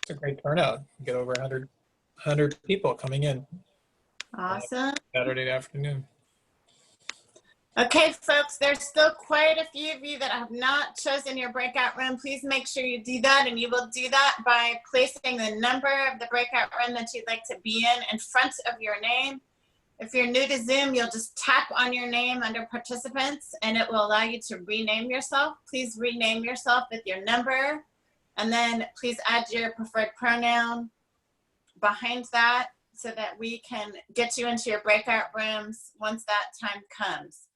It's a great turnout. You get over 100 people coming in. Awesome. Saturday afternoon. Okay, folks, there's still quite a few of you that have not chosen your breakout room. Please make sure you do that, and you will do that by placing the number of the breakout room that you'd like to be in front of your name. If you're new to Zoom, you'll just tap on your name under participants, and it will allow you to rename yourself. Please rename yourself with your number, and then please add your preferred pronoun behind that so that we can get you into your breakout rooms once that time comes.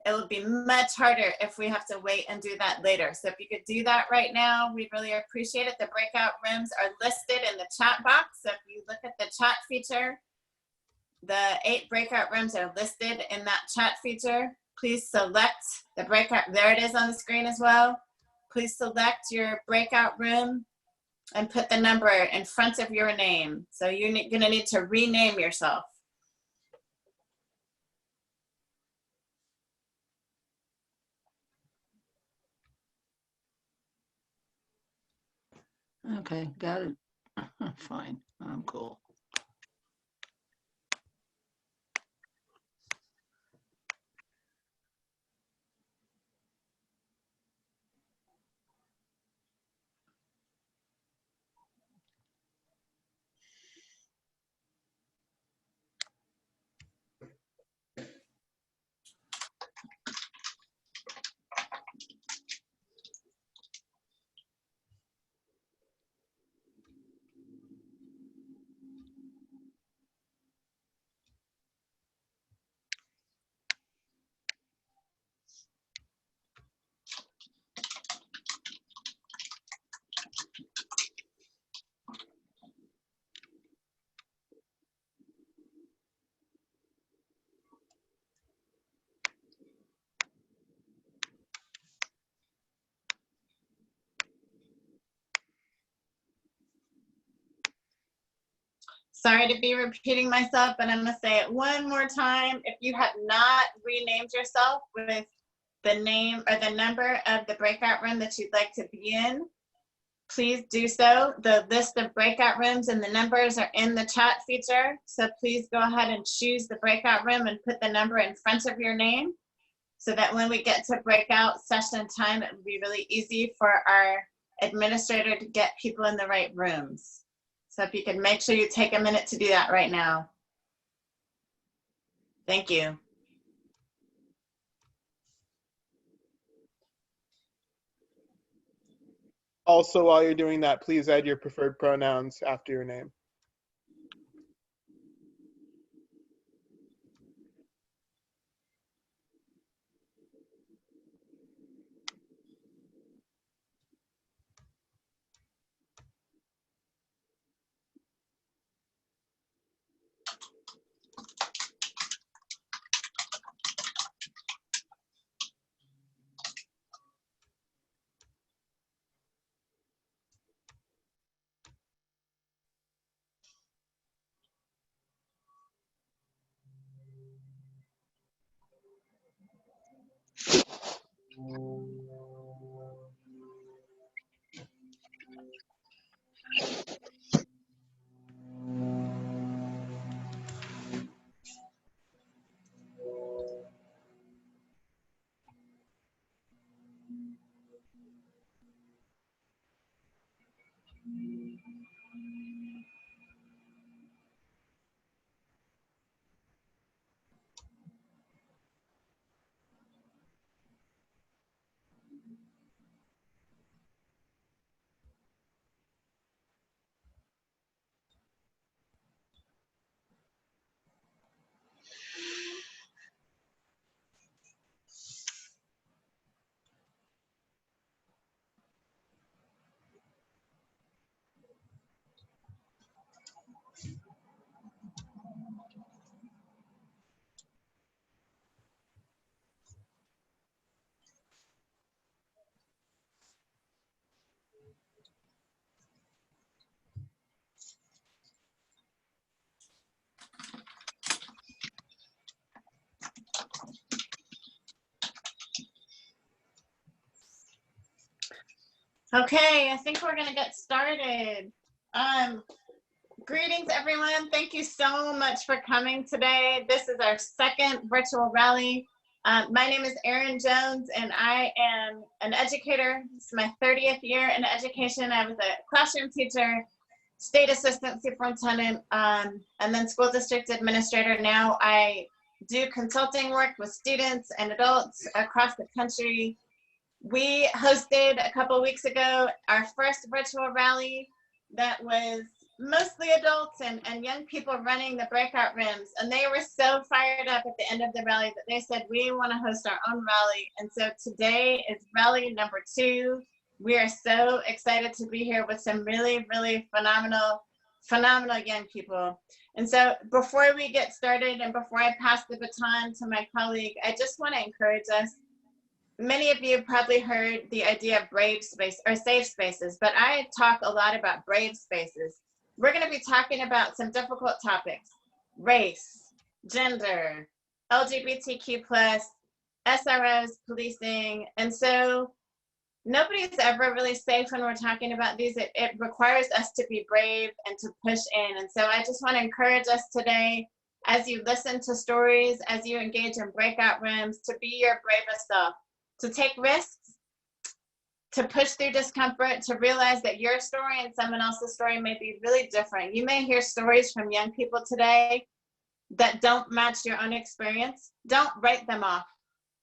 It will be much harder if we have to wait and do that later. So if you could do that right now, we'd really appreciate it. The breakout rooms are listed in the chat box. So if you look at the chat feature, the 8 breakout rooms are listed in that chat feature. Please select the breakout. There it is on the screen as well. Please select your breakout room and put the number in front of your name. So you're gonna need to rename yourself. Okay, got it. Fine, I'm cool. Sorry to be repeating myself, but I'm gonna say it one more time. If you have not renamed yourself with the name or the number of the breakout room that you'd like to be in, please do so. The list of breakout rooms and the numbers are in the chat feature. So please go ahead and choose the breakout room and put the number in front of your name so that when we get to breakout session time, it will be really easy for our administrator to get people in the right rooms. So if you could make sure you take a minute to do that right now. Thank you. Also, while you're doing that, please add your preferred pronouns after your name. Okay, I think we're gonna get started. Greetings, everyone. Thank you so much for coming today. This is our second virtual rally. My name is Erin Jones, and I am an educator. This is my 30th year in education. I was a classroom teacher, state assistant superintendent, and then school district administrator. Now I do consulting work with students and adults across the country. We hosted a couple weeks ago our first virtual rally that was mostly adults and young people running the breakout rooms. And they were so fired up at the end of the rally that they said, we want to host our own rally. And so today is rally number 2. We are so excited to be here with some really, really phenomenal young people. And so before we get started and before I pass the baton to my colleague, I just want to encourage us. Many of you have probably heard the idea of brave space or safe spaces, but I talk a lot about brave spaces. We're going to be talking about some difficult topics: race, gender, LGBTQ+, SROs, policing. And so nobody's ever really safe when we're talking about these. It requires us to be brave and to push in. And so I just want to encourage us today, as you listen to stories, as you engage in breakout rooms, to be your bravest self, to take risks, to push through discomfort, to realize that your story and someone else's story may be really different. You may hear stories from young people today that don't match your own experience. Don't write them off.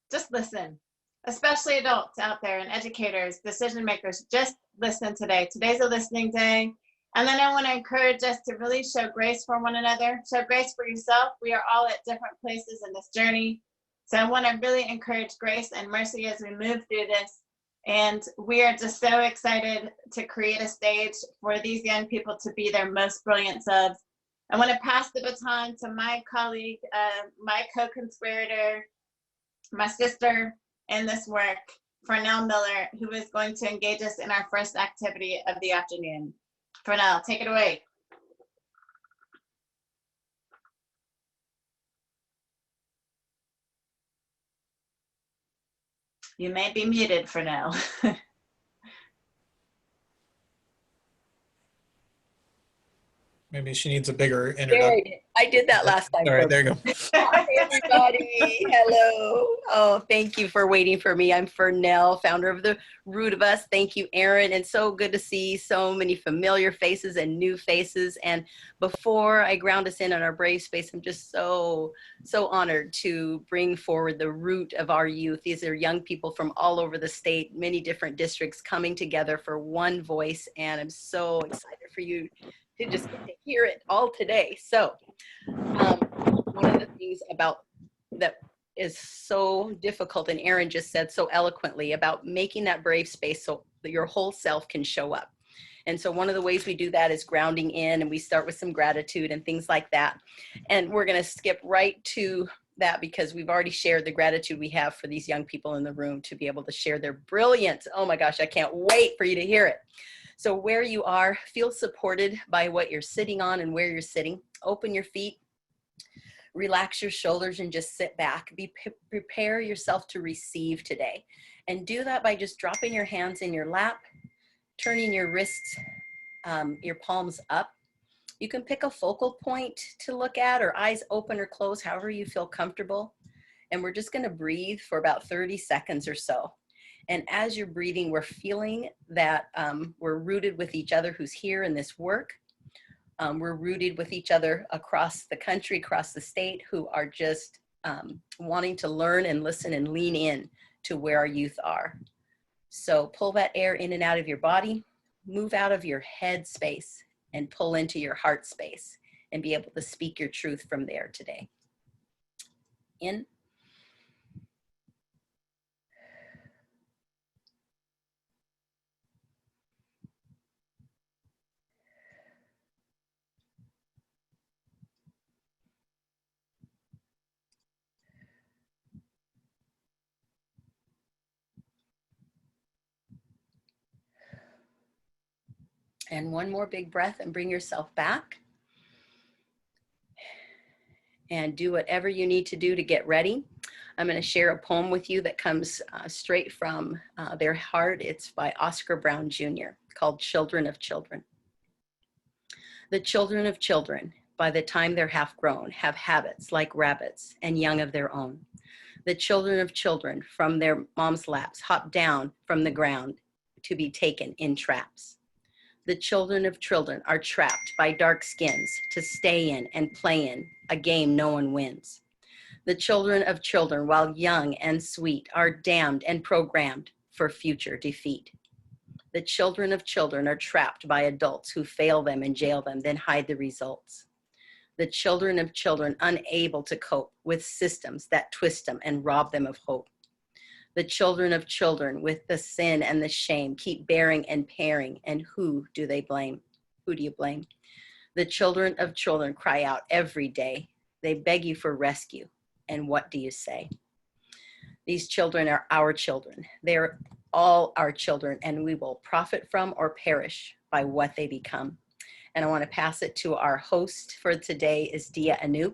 Just listen, especially adults out there and educators, decision makers. Just listen today. Today's a listening day. And then I want to encourage us to really show grace for one another, show grace for yourself. We are all at different places in this journey. So I want to really encourage grace and mercy as we move through this. And we are just so excited to create a stage for these young people to be their most brilliant selves. I want to pass the baton to my colleague, my co-conspirator, my sister in this work, Fernell Miller, who is going to engage us in our first activity of the afternoon. Fernell, take it away. You may be muted for now. Maybe she needs a bigger There introduction. I did that last time. All right, there you go. Hi, everybody. Hello. Oh, thank you for waiting for me. I'm Fernell, founder of The Root of Us. Thank you, Erin. And so good to see so many familiar faces and new faces. And before I ground us in on our brave space, I'm just so honored to bring forward the root of our youth. These are young people from all over the state, many different districts coming together for one voice. And I'm so excited for you to just get to hear it all today. So one of the things about that is so difficult, and Erin just said so eloquently, about making that brave space so that your whole self can show up. And so one of the ways we do that is grounding in, and we start with some gratitude and things like that. And we're going to skip right to that because we've already shared the gratitude we have for these young people in the room to be able to share their brilliance. Oh my gosh, I can't wait for you to hear it. So where you are, feel supported by what you're sitting on and where you're sitting. Open your feet, relax your shoulders, and just sit back. Prepare yourself to receive today. And do that by just dropping your hands in your lap, turning your wrists, your palms up. You can pick a focal point to look at, or eyes open or closed, however you feel comfortable. And we're just gonna breathe for about 30 seconds or so. And as you're breathing, we're feeling that we're rooted with each other who's here in this work. We're rooted with each other across the country, across the state, who are just wanting to learn and listen and lean in to where our youth are. So pull that air in and out of your body, move out of your head space and pull into your heart space and be able to speak your truth from there today. In. And one more big breath and bring yourself back. And do whatever you need to do to get ready. I'm going to share a poem with you that comes straight from their heart. It's by Oscar Brown Jr. called Children of Children. The children of children, by the time they're half grown, have habits like rabbits and young of their own. The children of children from their mom's laps hop down from the ground to be taken in traps. The children of children are trapped by dark skins to stay in and play in a game no one wins. The children of children, while young and sweet, are damned and programmed for future defeat. The children of children are trapped by adults who fail them and jail them, then hide the results. The children of children unable to cope with systems that twist them and rob them of hope. The children of children with the sin and the shame keep bearing and pairing, and who do they blame? Who do you blame? The children of children cry out every day. They beg you for rescue, and what do you say? These children are our children. They're all our children, and we will profit from or perish by what they become. And I want to pass it to our host for today is Dia Anoop.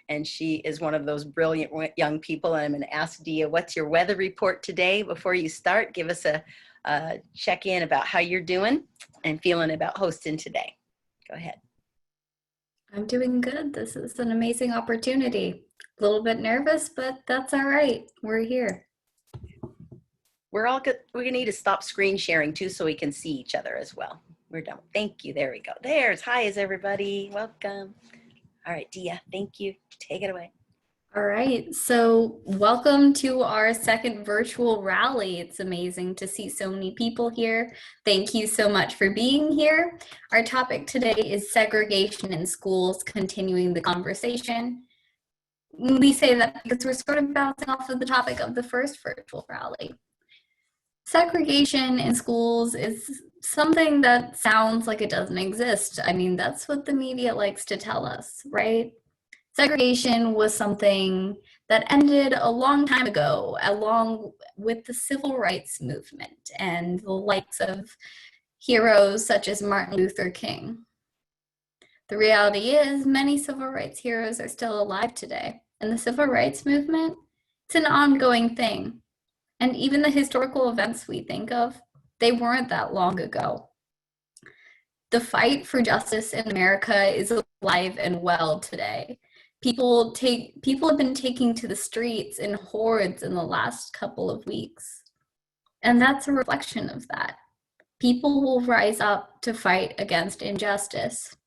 And she is one of those brilliant young people. And I'm going to ask Dia, what's your weather report today? Before you start, give us a check-in about how you're doing and feeling about hosting today. Go ahead. I'm doing good. This is an amazing opportunity. A little bit nervous, but that's all right. We're here. We're all good. We're going to need to stop screen sharing too so we can see each other as well. We're done. Thank you. There we go. There's hi, is everybody. Welcome. All right, Dia, thank you. Take it away. All right. So welcome to our second virtual rally. It's amazing to see so many people here. Thank you so much for being here. Our topic today is segregation in schools, continuing the conversation. We say that because we're sort of bouncing off of the topic of the first virtual rally. Segregation in schools is something that sounds like it doesn't exist. I mean, that's what the media likes to tell us, right? Segregation was something that ended a long time ago, along with the civil rights movement and the likes of heroes such as Martin Luther King. The reality is many civil rights heroes are still alive today, and the civil rights movement, it's an ongoing thing. And even the historical events we think of, they weren't that long ago. The fight for justice in America is alive and well today. People have been taking to the streets in hordes in the last couple of weeks. And that's a reflection of that. People will rise up to fight against injustice.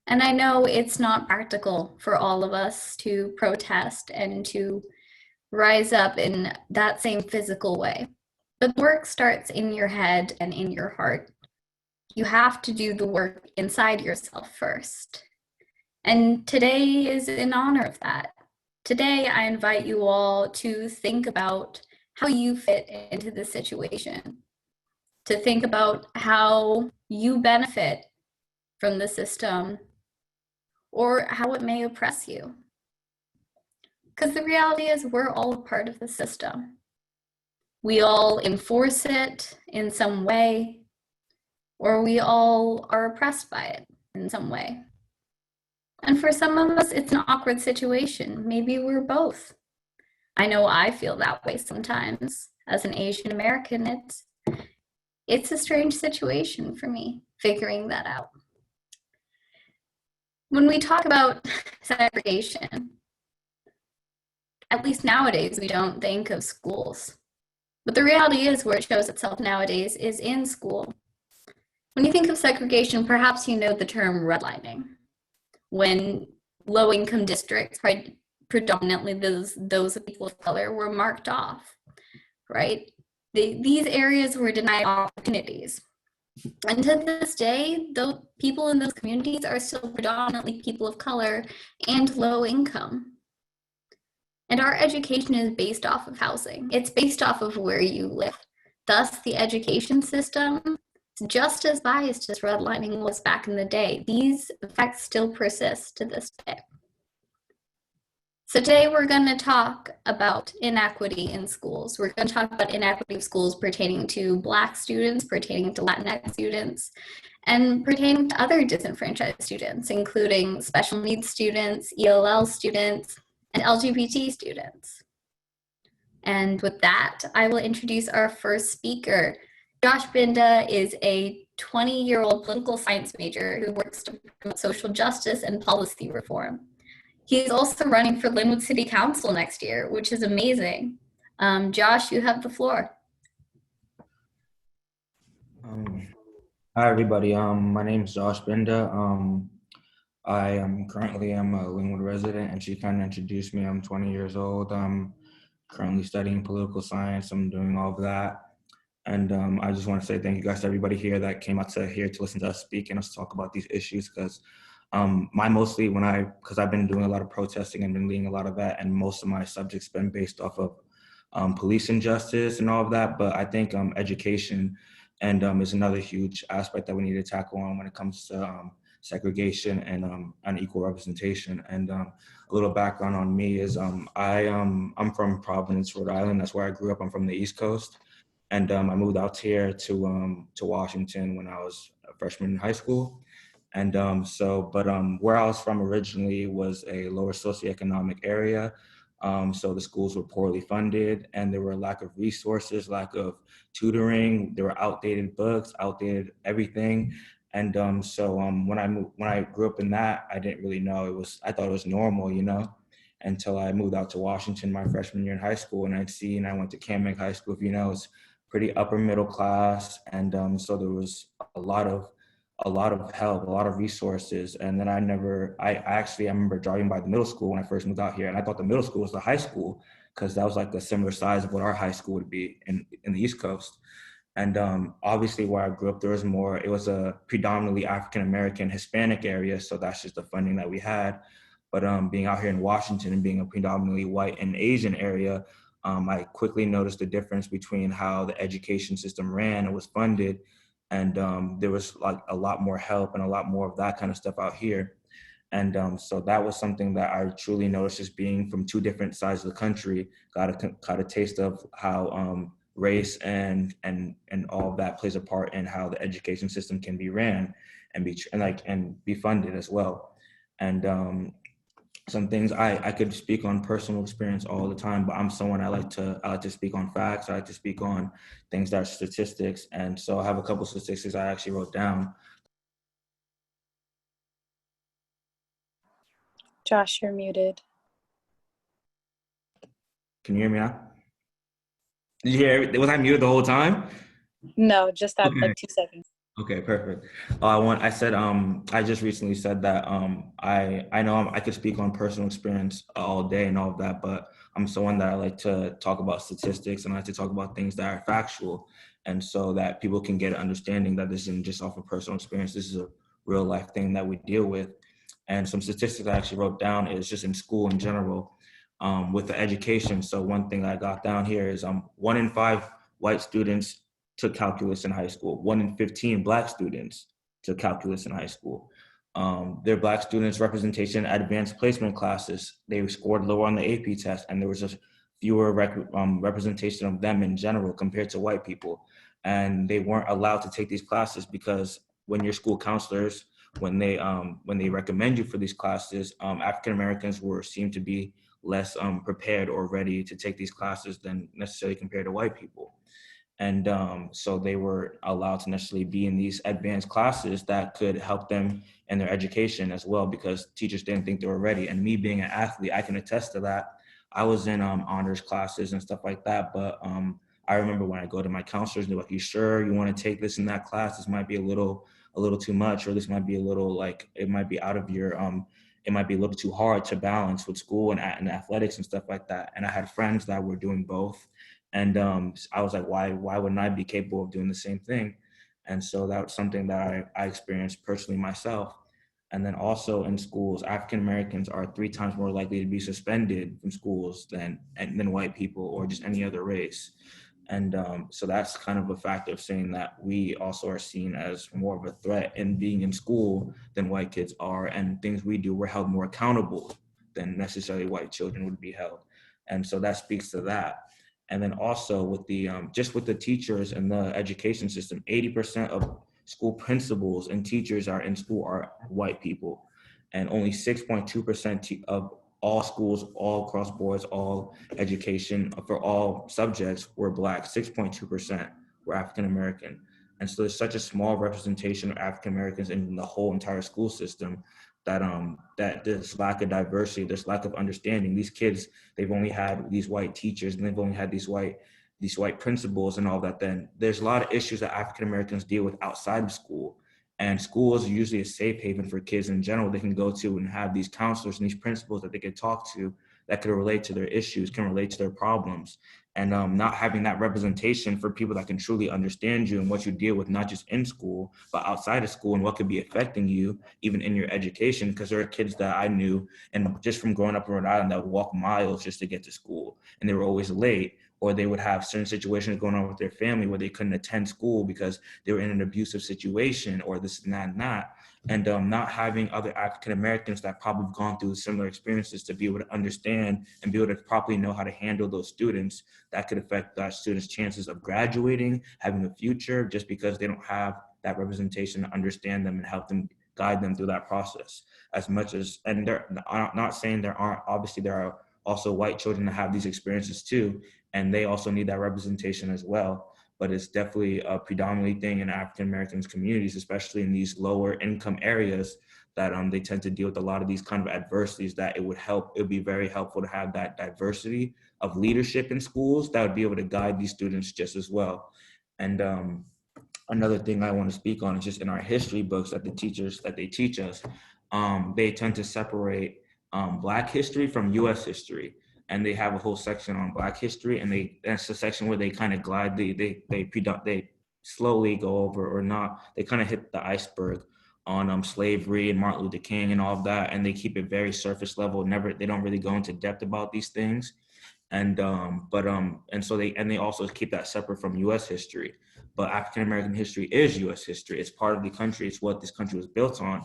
And I know it's not practical for all of us to protest and to rise up in that same physical way. But the work starts in your head and in your heart. You have to do the work inside yourself first. And today is in honor of that. Today, I invite you all to think about how you fit into this situation, to think about how you benefit from the system or how it may oppress you. Because the reality is we're all a part of the system. We all enforce it in some way, or we all are oppressed by it in some way. And for some of us, it's an awkward situation. Maybe we're both. I know I feel that way sometimes. As an Asian American, it's a strange situation for me, figuring that out. When we talk about segregation, at least nowadays, we don't think of schools. But the reality is where it shows itself nowadays is in school. When you think of segregation, perhaps you know the term redlining. When low-income districts, predominantly those of people of color, were marked off, right? These areas were denied opportunities. And to this day, the people in those communities are still predominantly people of color and low income. And our education is based off of housing. It's based off of where you live. Thus, the education system is just as biased as redlining was back in the day. These effects still persist to this day. So today we're going to talk about inequity in schools. We're going to talk about inequity of schools pertaining to Black students, pertaining to Latinx students, and pertaining to other disenfranchised students, including special needs students, ELL students, and LGBT students. And with that, I will introduce our first speaker, Josh Benda is a 20-year-old political science major who works to promote social justice and policy reform. He's also running for Linwood City Council next year, which is amazing. Josh, you have the floor. Hi everybody. My name is Josh Benda. I am currently a Linwood resident, and she kind of introduced me. I'm 20 years old. I'm currently studying political science. I'm doing all of that, and I just want to say thank you guys to everybody here that came out to here to listen to us speak and us talk about these issues. Because because I've been doing a lot of protesting and been leading a lot of that, and most of my subjects been based off of police injustice and all of that. But I think education and is another huge aspect that we need to tackle on when it comes to segregation and unequal representation. And a little background on me is I'm from Providence, Rhode Island. That's where I grew up. I'm from the East Coast, and I moved out here to Washington when I was a freshman in high school. And where I was from originally was a lower socioeconomic area. So the schools were poorly funded, and there were a lack of resources, lack of tutoring. There were outdated books, outdated everything. And when I grew up in that, I didn't really know I thought it was normal, until I moved out to Washington my freshman year in high school, and I went to Kamek High School. If you know, it's pretty upper middle class, and so there was a lot of help, a lot of resources. And then I remember driving by the middle school when I first moved out here, and I thought the middle school was the high school, because that was like a similar size of what our high school would be in the East Coast. And obviously where I grew up, it was a predominantly African-American Hispanic area. So that's just the funding that we had. But being out here in Washington and being a predominantly white and Asian area, I quickly noticed the difference between how the education system ran and was funded. And there was like a lot more help and a lot more of that kind of stuff out here. And so that was something that I truly noticed, just being from two different sides of the country, got a taste of how race and all of that plays a part in how the education system can be ran and be funded as well. And some things I could speak on personal experience all the time, but I'm someone I like to speak on facts. I like to speak on things that are statistics. And so I have a couple of statistics I actually wrote down. Josh, you're muted. Can you hear me now? Did you hear? Was I muted the whole time? No, just that Okay. like 2 seconds. Okay, perfect. I just recently said that I know I could speak on personal experience all day and all of that, but I'm someone that I like to talk about statistics, and I like to talk about things that are factual, and so that people can get an understanding that this isn't just off of personal experience. This is a real life thing that we deal with. And some statistics I actually wrote down is just in school in general, with the education. So one thing I got down here is 1 in 5 white students took calculus in high school. 1 in 15 Black students took calculus in high school. Their Black students' representation at advanced placement classes, they scored lower on the AP test, and there was just fewer representation of them in general compared to white people. And they weren't allowed to take these classes because when your school counselors, when they recommend you for these classes, African Americans were seen to be less prepared or ready to take these classes than necessarily compared to white people. And so they were allowed to necessarily be in these advanced classes that could help them in their education as well, because teachers didn't think they were ready. And me being an athlete, I can attest to that. I was in honors classes and stuff like that, but I remember when I go to my counselors, they're like, "You sure you want to take this in that class? This might be a little too much, or this might be a little it might be out of your it might be a little too hard to balance with school and athletics and stuff like that." And I had friends that were doing both. And I was like, why wouldn't I be capable of doing the same thing? And so that was something that I experienced personally myself. And then also in schools, African Americans are 3 times more likely to be suspended from schools than white people or just any other race. And so that's kind of a factor of saying that we also are seen as more of a threat in being in school than white kids are, and things we do, we're held more accountable than necessarily white children would be held. And so that speaks to that. And then also with the just with the teachers and the education system, 80% of school principals and teachers are in school are white people, and only 6.2% of all schools, all across boards, all education for all subjects were Black. 6.2% were African American. And so there's such a small representation of African Americans in the whole entire school system that that there's lack of diversity, there's lack of understanding. These kids, they've only had these white teachers and they've only had these white principals and all that. Then there's a lot of issues that African Americans deal with outside of school. And school is usually a safe haven for kids in general. They can go to and have these counselors and these principals that they can talk to that can relate to their issues, can relate to their problems. And not having that representation for people that can truly understand you and what you deal with, not just in school, but outside of school and what could be affecting you, even in your education. Because there are kids that I knew, and just from growing up in Rhode Island, that would walk miles just to get to school. And they were always late, or they would have certain situations going on with their family where they couldn't attend school because they were in an abusive situation or this and that and that. And not having other African Americans that probably have gone through similar experiences to be able to understand and be able to properly know how to handle those students, that could affect that students' chances of graduating, having a future, just because they don't have that representation to understand them and help them, guide them through that process as much as, and I'm not saying there aren't, obviously there are also white children that have these experiences too, and they also need that representation as well. But it's definitely a predominantly thing in African Americans communities, especially in these lower income areas, that they tend to deal with a lot of these kind of adversities. That it would be very helpful to have that diversity of leadership in schools that would be able to guide these students just as well. And another thing I want to speak on is just in our history books that they teach us, they tend to separate Black history from U.S. history. And they have a whole section on Black history, and that's the section where they kind of glide, they slowly go over, or not, they kind of hit the iceberg on slavery and Martin Luther King and all of that, and they keep it very surface level. They don't really go into depth about these things. And so they also keep that separate from U.S. history. But African American history is U.S. history. It's part of the country. It's what this country was built on.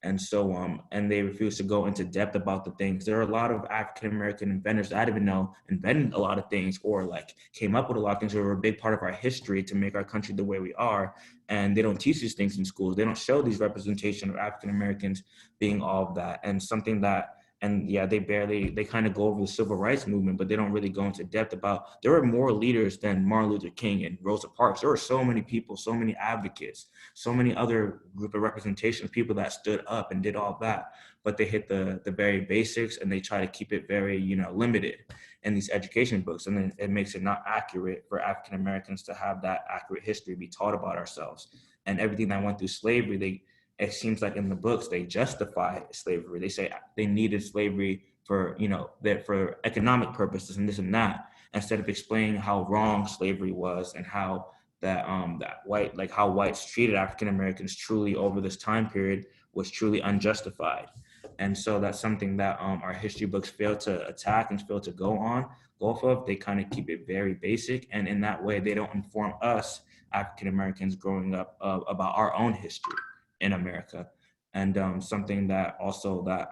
And so, and they refuse to go into depth about the things. There are a lot of African American inventors that I didn't even know invented a lot of things, or like came up with a lot of things that were a big part of our history to make our country the way we are. And they don't teach these things in schools. They don't show these representation of African Americans being all of that. And something that, and yeah, they kind of go over the civil rights movement, but they don't really go into depth about, there were more leaders than Martin Luther King and Rosa Parks. There were so many people, so many advocates, so many other group of representation, people that stood up and did all that, but they hit the very basics, and they try to keep it very, limited in these education books. And then it makes it not accurate for African Americans to have that accurate history be taught about ourselves. And everything that went through slavery, it seems like in the books, they justify slavery. They say they needed slavery for, for economic purposes and this and that, instead of explaining how wrong slavery was and how how whites treated African Americans truly over this time period was truly unjustified. And so that's something that our history books fail to attack and fail to go off of. They kind of keep it very basic, and in that way, they don't inform us African Americans growing up about our own history in America. And something that also that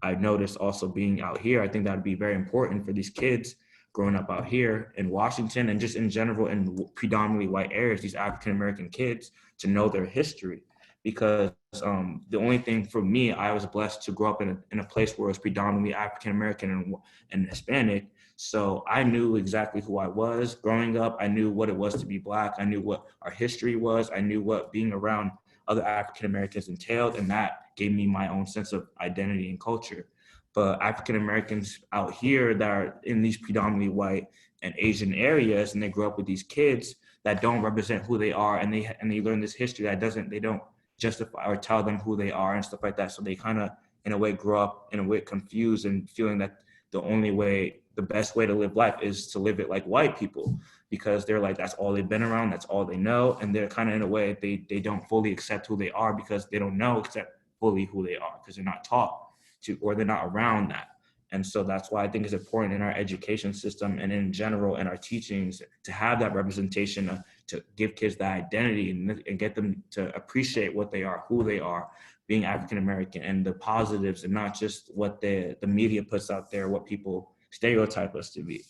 I've noticed also being out here, I think that would be very important for these kids growing up out here in Washington and just in general in predominantly white areas, these African American kids, to know their history. Because the only thing for me, I was blessed to grow up in a place where it was predominantly African American and Hispanic. So I knew exactly who I was growing up. I knew what it was to be Black. I knew what our history was. I knew what being around other African Americans entailed, and that gave me my own sense of identity and culture. But African Americans out here that are in these predominantly white and Asian areas, and they grow up with these kids that don't represent who they are, and they learn this history that they don't justify or tell them who they are and stuff like that. So they kind of, in a way, grow up in a way confused and feeling that the best way to live life is to live it like white people, because they're like, that's all they've been around, that's all they know. And they're kind of, in a way, they don't fully accept who they are because they don't know except fully who they are, because they're not taught to, or they're not around that. And so that's why I think it's important in our education system and in general in our teachings to have that representation, to give kids that identity and get them to appreciate what they are, who they are, being African American, and the positives, and not just what the media puts out there, what people stereotype us to be.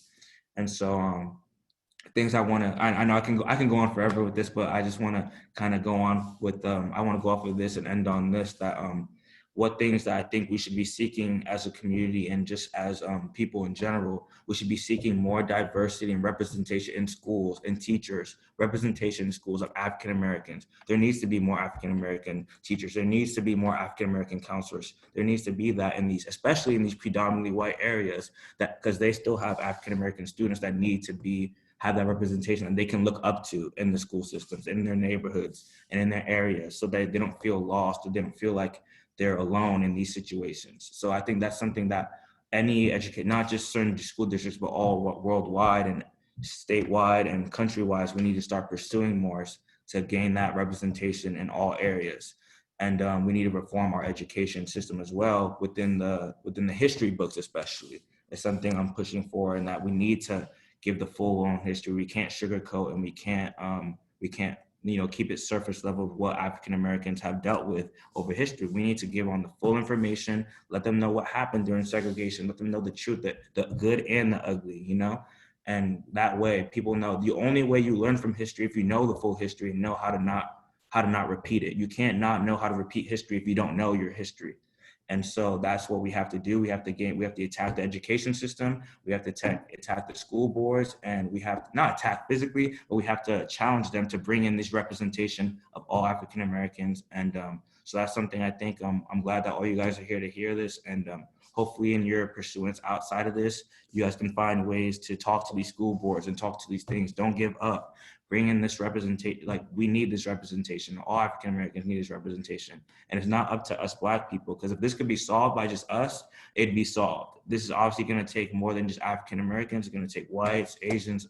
And so things I know I can go on forever with this, but I just want to kind of go on with I want to go off of this and end on this, that what things that I think we should be seeking as a community and just as people in general. We should be seeking more diversity and representation in schools and teachers, representation in schools of African Americans. There needs to be more African American teachers. There needs to be more African American counselors. There needs to be that in these, especially in these predominantly white areas, that because they still have African American students that need to have that representation and they can look up to in the school systems, in their neighborhoods and in their areas, so that they don't feel lost or they don't feel like they're alone in these situations. So I think that's something that any not just certain school districts, but all worldwide and statewide and countrywide, we need to start pursuing more to gain that representation in all areas. And we need to reform our education system as well within the history books, especially. It's something I'm pushing for, and that we need to give the full on history. We can't sugarcoat, and we can't keep it surface level of what African Americans have dealt with over history. We need to give on the full information, let them know what happened during segregation, let them know the truth, the good and the ugly, and that way people know. The only way you learn from history, if you know the full history and know how to not repeat it. You can't not know how to repeat history if you don't know your history. And so that's what we have to do. We have to attack the education system. We have to attack the school boards, and we have to not attack physically, but we have to challenge them to bring in this representation of all African Americans. And so that's something I think I'm glad that all you guys are here to hear this. And hopefully in your pursuance outside of this, you guys can find ways to talk to these school boards and talk to these things. Don't give up. Bring in this representation. Like, we need this representation. All African Americans need this representation. And it's not up to us Black people, because if this could be solved by just us, it'd be solved. This is obviously going to take more than just African Americans. It's going to take whites, Asians,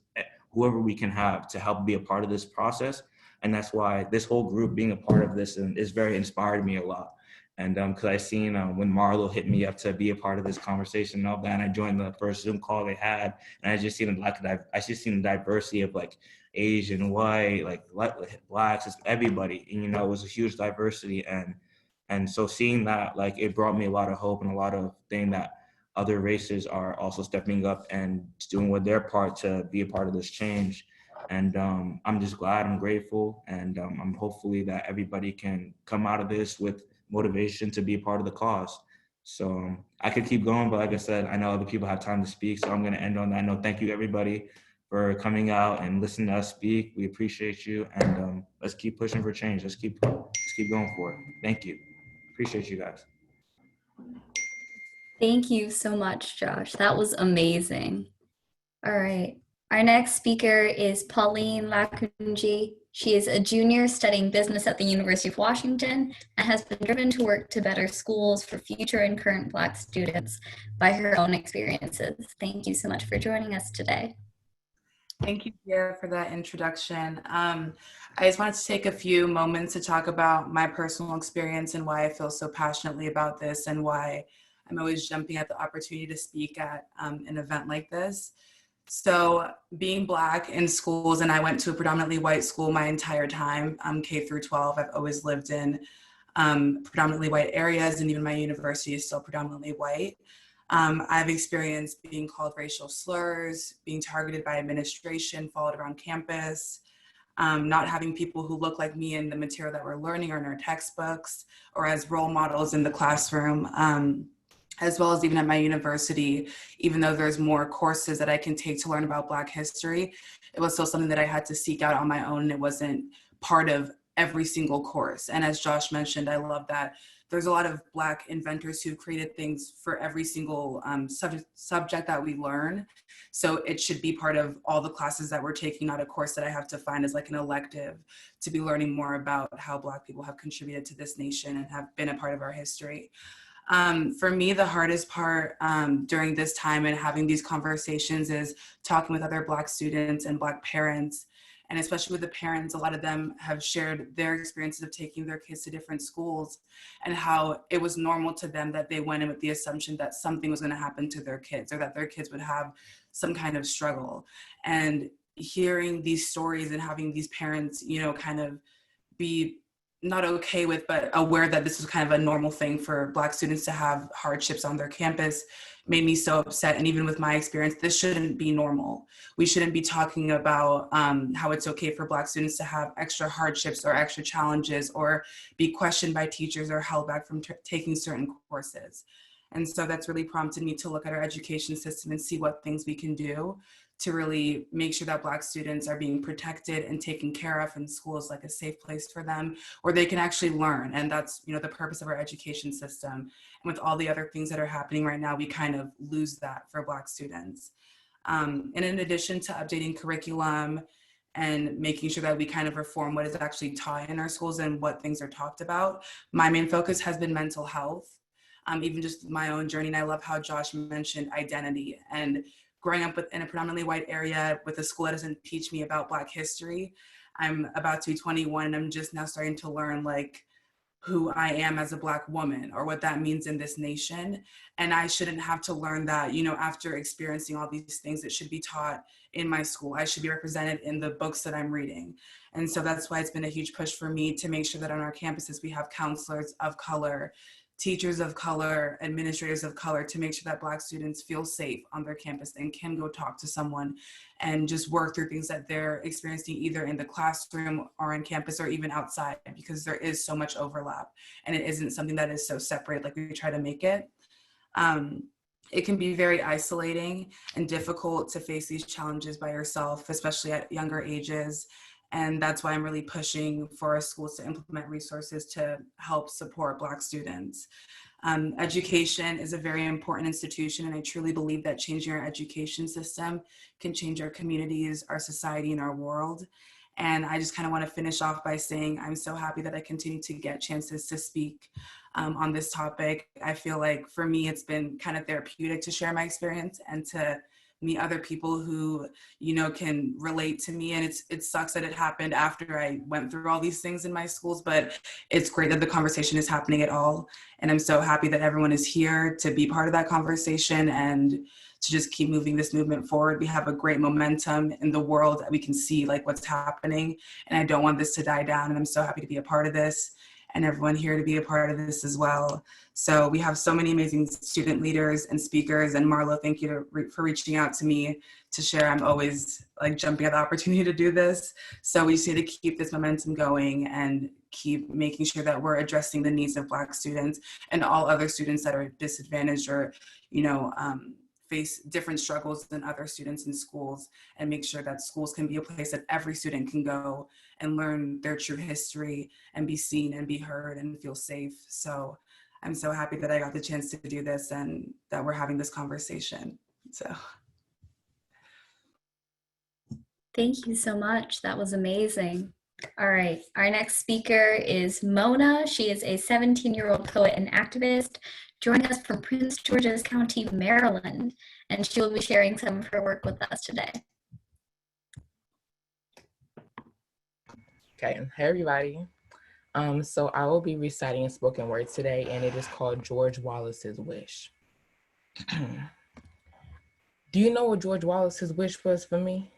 whoever we can have to help be a part of this process. And that's why this whole group being a part of this is very inspired me a lot. And because I seen when Marlo hit me up to be a part of this conversation and all that, and I joined the first Zoom call they had, and I just seen the diversity of like Asian, white, like Blacks, just everybody, and it was a huge diversity, and so seeing that, like, it brought me a lot of hope and a lot of thing that other races are also stepping up and doing what their part to be a part of this change. And I'm just glad, I'm grateful, and I'm hopefully that everybody can come out of this with motivation to be a part of the cause. So I could keep going, but like I said, I know other people have time to speak, so I'm going to end on that note. Thank you, everybody, for coming out and listening to us speak. We appreciate you, and let's keep pushing for change. Let's keep going for it. Thank you. Appreciate you guys. Thank you so much, Josh. That was amazing. All right. Our next speaker is Pauline Lakunji. She is a junior studying business at the University of Washington and has been driven to work to better schools for future and current Black students by her own experiences. Thank you so much for joining us today. Thank you, Kiro, for that introduction. I just wanted to take a few moments to talk about my personal experience and why I feel so passionately about this, and why I'm always jumping at the opportunity to speak at an event like this. So being Black in schools, and I went to a predominantly white school my entire time, K through 12, I've always lived in predominantly white areas, and even my university is still predominantly white. I've experienced being called racial slurs, being targeted by administration, followed around campus, not having people who look like me in the material that we're learning or in our textbooks or as role models in the classroom, as well as even at my university. Even though there's more courses that I can take to learn about Black history, it was still something that I had to seek out on my own, and it wasn't part of every single course. And as Josh mentioned, I love that there's a lot of Black inventors who created things for every single subject that we learn. So it should be part of all the classes that we're taking, not a course that I have to find as like an elective, to be learning more about how Black people have contributed to this nation and have been a part of our history. For me, the hardest part during this time and having these conversations is talking with other Black students and Black parents. And especially with the parents, a lot of them have shared their experiences of taking their kids to different schools and how it was normal to them that they went in with the assumption that something was going to happen to their kids, or that their kids would have some kind of struggle. And hearing these stories and having these parents, kind of be not okay with, but aware that this was kind of a normal thing for Black students to have hardships on their campus, made me so upset. And even with my experience, this shouldn't be normal. We shouldn't be talking about how it's okay for Black students to have extra hardships or extra challenges or be questioned by teachers or held back from taking certain courses. And so that's really prompted me to look at our education system and see what things we can do to really make sure that Black students are being protected and taken care of, and school is like a safe place for them where they can actually learn. And that's, you know, the purpose of our education system. And with all the other things that are happening right now, we kind of lose that for Black students. And in addition to updating curriculum and making sure that we kind of reform what is actually taught in our schools and what things are talked about, my main focus has been mental health. Even just my own journey. And I love how Josh mentioned identity, and growing up in a predominantly white area with a school that doesn't teach me about Black history. I'm about to be 21 and I'm just now starting to learn like who I am as a Black woman or what that means in this nation. And I shouldn't have to learn that, you know, after experiencing all these things that should be taught in my school. I should be represented in the books that I'm reading. And so that's why it's been a huge push for me to make sure that on our campuses we have counselors of color, teachers of color, administrators of color, to make sure that Black students feel safe on their campus and can go talk to someone and just work through things that they're experiencing either in the classroom or on campus or even outside, because there is so much overlap and it isn't something that is so separate like we try to make it. It can be very isolating and difficult to face these challenges by yourself, especially at younger ages. And that's why I'm really pushing for our schools to implement resources to help support Black students. Education is a very important institution, and I truly believe that changing our education system can change our communities, our society, and our world. And I just kind of want to finish off by saying I'm so happy that I continue to get chances to speak on this topic. I feel like for me, it's been kind of therapeutic to share my experience and to meet other people who, you know, can relate to me. And it sucks that it happened after I went through all these things in my schools, but it's great that the conversation is happening at all. And I'm so happy that everyone is here to be part of that conversation and to just keep moving this movement forward. We have a great momentum in the world that we can see like what's happening. And I don't want this to die down. And I'm so happy to be a part of this and everyone here to be a part of this as well. So we have so many amazing student leaders and speakers. And Marlo, thank you for reaching out to me to share. I'm always like jumping at the opportunity to do this. So we just need to keep this momentum going and keep making sure that we're addressing the needs of Black students and all other students that are disadvantaged or, you know, face different struggles than other students in schools, and make sure that schools can be a place that every student can go and learn their true history and be seen and be heard and feel safe. So I'm so happy that I got the chance to do this and that we're having this conversation. So. Thank you so much. That was amazing. All right, our next speaker is Mona. She is a 17-year-old poet and activist joining us from Prince George's County, Maryland, and she will be sharing some of her work with us today. Okay, hey everybody. So I will be reciting a spoken word today, and it is called George Wallace's Wish. Do you know what George Wallace's wish was for me?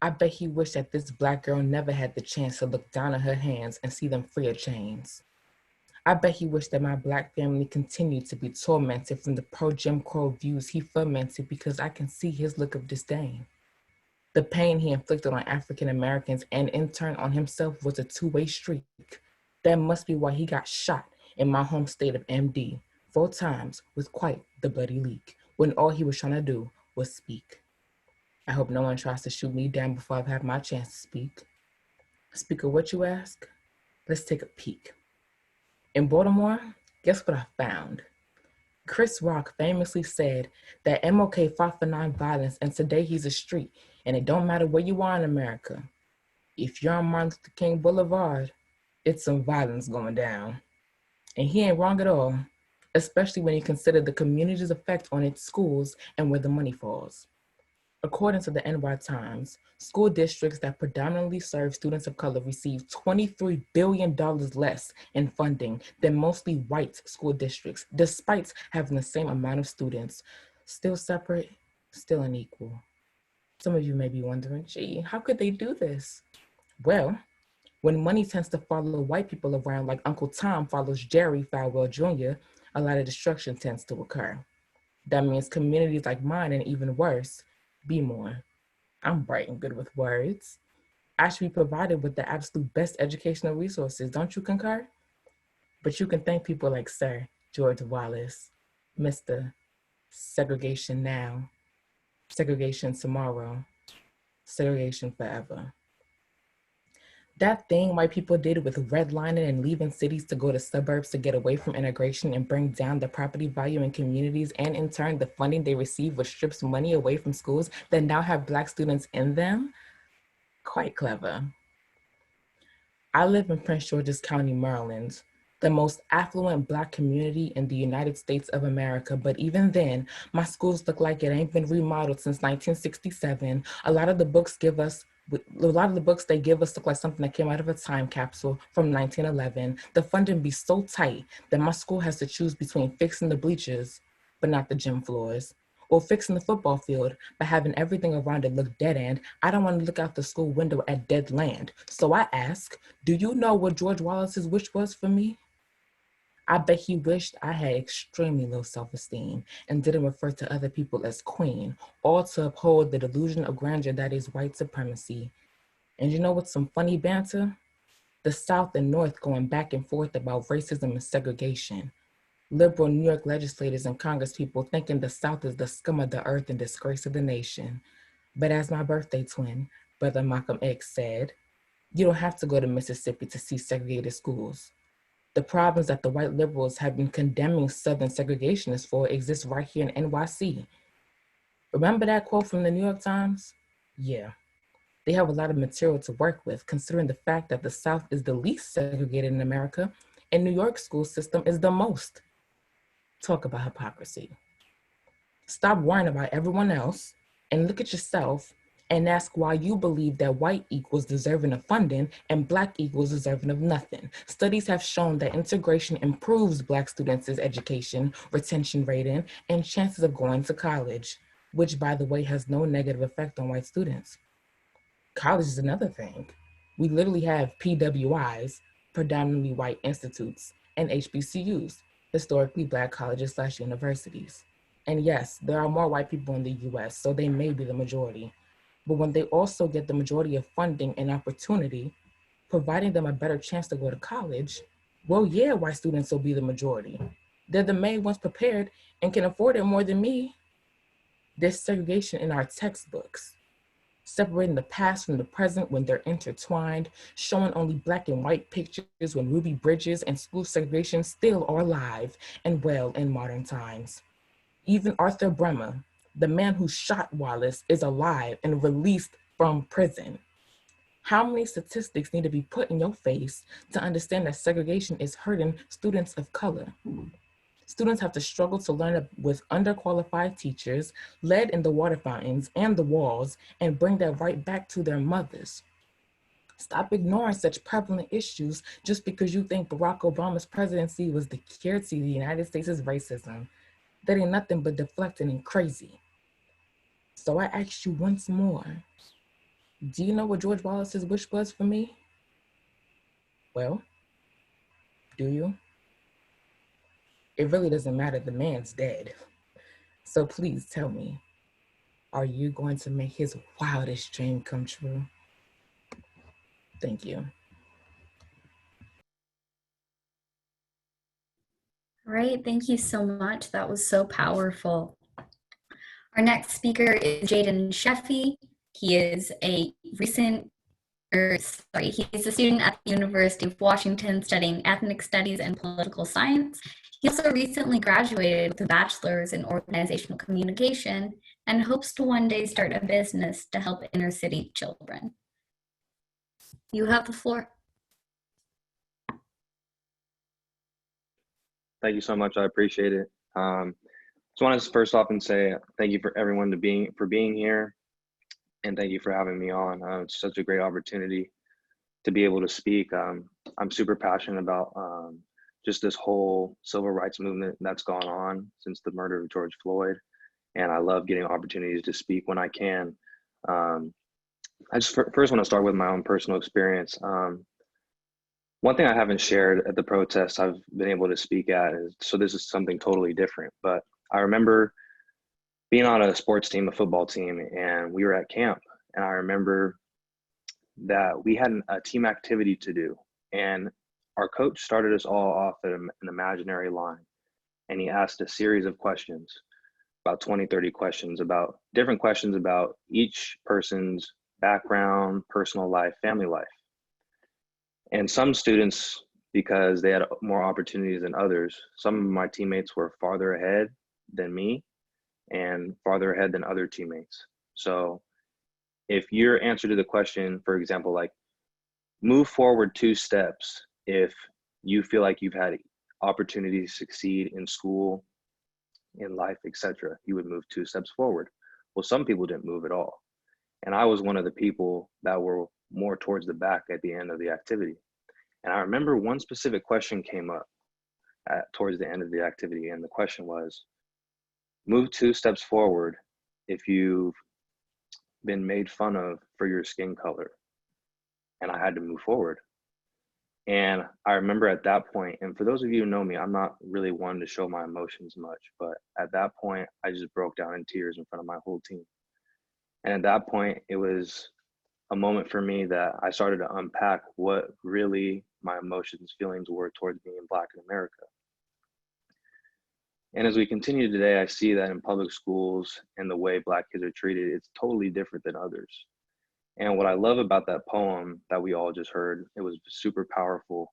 I bet he wished that this Black girl never had the chance to look down at her hands and see them free of chains. I bet he wished that my Black family continued to be tormented from the pro-Jim Crow views he fermented, because I can see his look of disdain. The pain he inflicted on African Americans and in turn on himself was a two-way streak. That must be why he got shot in my home state of MD 4 times with quite the bloody leak, when all he was trying to do was speak. I hope no one tries to shoot me down before I've had my chance to speak. Speak of what, you ask? Let's take a peek. In Baltimore, guess what I found? Chris Rock famously said that MLK fought for nonviolence, and today he's a street, and it don't matter where you are in America. If you're on Martin Luther King Boulevard, it's some violence going down. And he ain't wrong at all, especially when you consider the community's effect on its schools and where the money falls. According to the NY Times, school districts that predominantly serve students of color receive $23 billion less in funding than mostly white school districts, despite having the same amount of students. Still separate, still unequal. Some of you may be wondering, gee, how could they do this? Well, When money tends to follow white people around like Uncle Tom follows Jerry Falwell Jr., a lot of destruction tends to occur. That means communities like mine, and even worse, be more. I'm bright and good with words. I should be provided with the absolute best educational resources. Don't you concur? But you can thank people like Sir George Wallace, Mr. Segregation Now, Segregation Tomorrow, Segregation Forever. That thing white people did with redlining and leaving cities to go to suburbs to get away from integration and bring down the property value in communities, and in turn the funding they receive which strips money away from schools that now have Black students in them, quite clever. I live in Prince George's County, Maryland, the most affluent Black community in the United States of America. But even then, my schools look like it ain't been remodeled since 1967. A lot of the books they give us look like something that came out of a time capsule from 1911. The funding be so tight that my school has to choose between fixing the bleachers, but not the gym floors, or fixing the football field, but having everything around it look dead end. I don't want to look out the school window at dead land. So I ask, do you know what George Wallace's wish was for me? I bet he wished I had extremely low self-esteem and didn't refer to other people as queen, all to uphold the delusion of grandeur that is white supremacy. And you know what's some funny banter? The South and North going back and forth about racism and segregation. Liberal New York legislators and Congress people thinking the South is the scum of the earth and disgrace of the nation. But as my birthday twin, Brother Malcolm X said, you don't have to go to Mississippi to see segregated schools. The problems that the white liberals have been condemning Southern segregationists for exist right here in NYC. Remember that quote from the New York Times? Yeah. They have a lot of material to work with, considering the fact that the South is the least segregated in America and New York's school system is the most. Talk about hypocrisy. Stop worrying about everyone else and look at yourself and ask why you believe that white equals deserving of funding and Black equals deserving of nothing. Studies have shown that integration improves Black students' education, retention rating, and chances of going to college, which, by the way, has no negative effect on white students. College is another thing. We literally have PWIs, predominantly white institutes, and HBCUs, historically Black colleges/universities. And yes, there are more white people in the US, so they may be the majority. But when they also get the majority of funding and opportunity, providing them a better chance to go to college, well, yeah, white students will be the majority. They're the main ones prepared and can afford it more than me. There's segregation in our textbooks, separating the past from the present when they're intertwined, showing only Black and white pictures when Ruby Bridges and school segregation still are alive and well in modern times. Even Arthur Bremer, the man who shot Wallace, is alive and released from prison. How many statistics need to be put in your face to understand that segregation is hurting students of color? Students have to struggle to learn with underqualified teachers, lead in the water fountains and the walls, and bring that right back to their mothers. Stop ignoring such prevalent issues just because you think Barack Obama's presidency was the cure to the United States' racism. That ain't nothing but deflecting and crazy. So I ask you once more, do you know what George Wallace's wish was for me? Well, do you? It really doesn't matter, the man's dead. So please tell me, are you going to make his wildest dream come true? Thank you. All right, thank you so much. That was so powerful. Our next speaker is Jaden Sheffy. He is he's a student at the University of Washington studying ethnic studies and political science. He also recently graduated with a bachelor's in organizational communication and hopes to one day start a business to help inner city children. You have the floor. Thank you so much. I appreciate it. Just wanted to first off and say thank you for everyone for being here, and thank you for having me on. It's such a great opportunity to be able to speak. I'm super passionate about just this whole civil rights movement that's gone on since the murder of George Floyd, and I love getting opportunities to speak when I can. I just first want to start with my own personal experience. One thing I haven't shared at the protest I've been able to speak at is, so this is something totally different, but I remember being on a sports team, a football team, and we were at camp. And I remember that we had a team activity to do. And our coach started us all off at an imaginary line. And he asked a series of questions, about 20, 30 questions, about different questions about each person's background, personal life, family life. And some students, because they had more opportunities than others, some of my teammates were farther ahead than me and farther ahead than other teammates. So if your answer to the question, for example, like move forward 2 steps if you feel like you've had opportunity to succeed in school, in life, etc., you would move 2 steps forward. Well, some people didn't move at all. And I was one of the people that were more towards the back at the end of the activity. And I remember one specific question came up towards the end of the activity. And the question was, move 2 steps forward if you've been made fun of for your skin color. And I had to move forward. And I remember at that point, and for those of you who know me, I'm not really one to show my emotions much, but at that point, I just broke down in tears in front of my whole team. And at that point, it was a moment for me that I started to unpack what really my emotions, feelings were towards being Black in America. And as we continue today, I see that in public schools and the way Black kids are treated, it's totally different than others. And what I love about that poem that we all just heard, it was super powerful.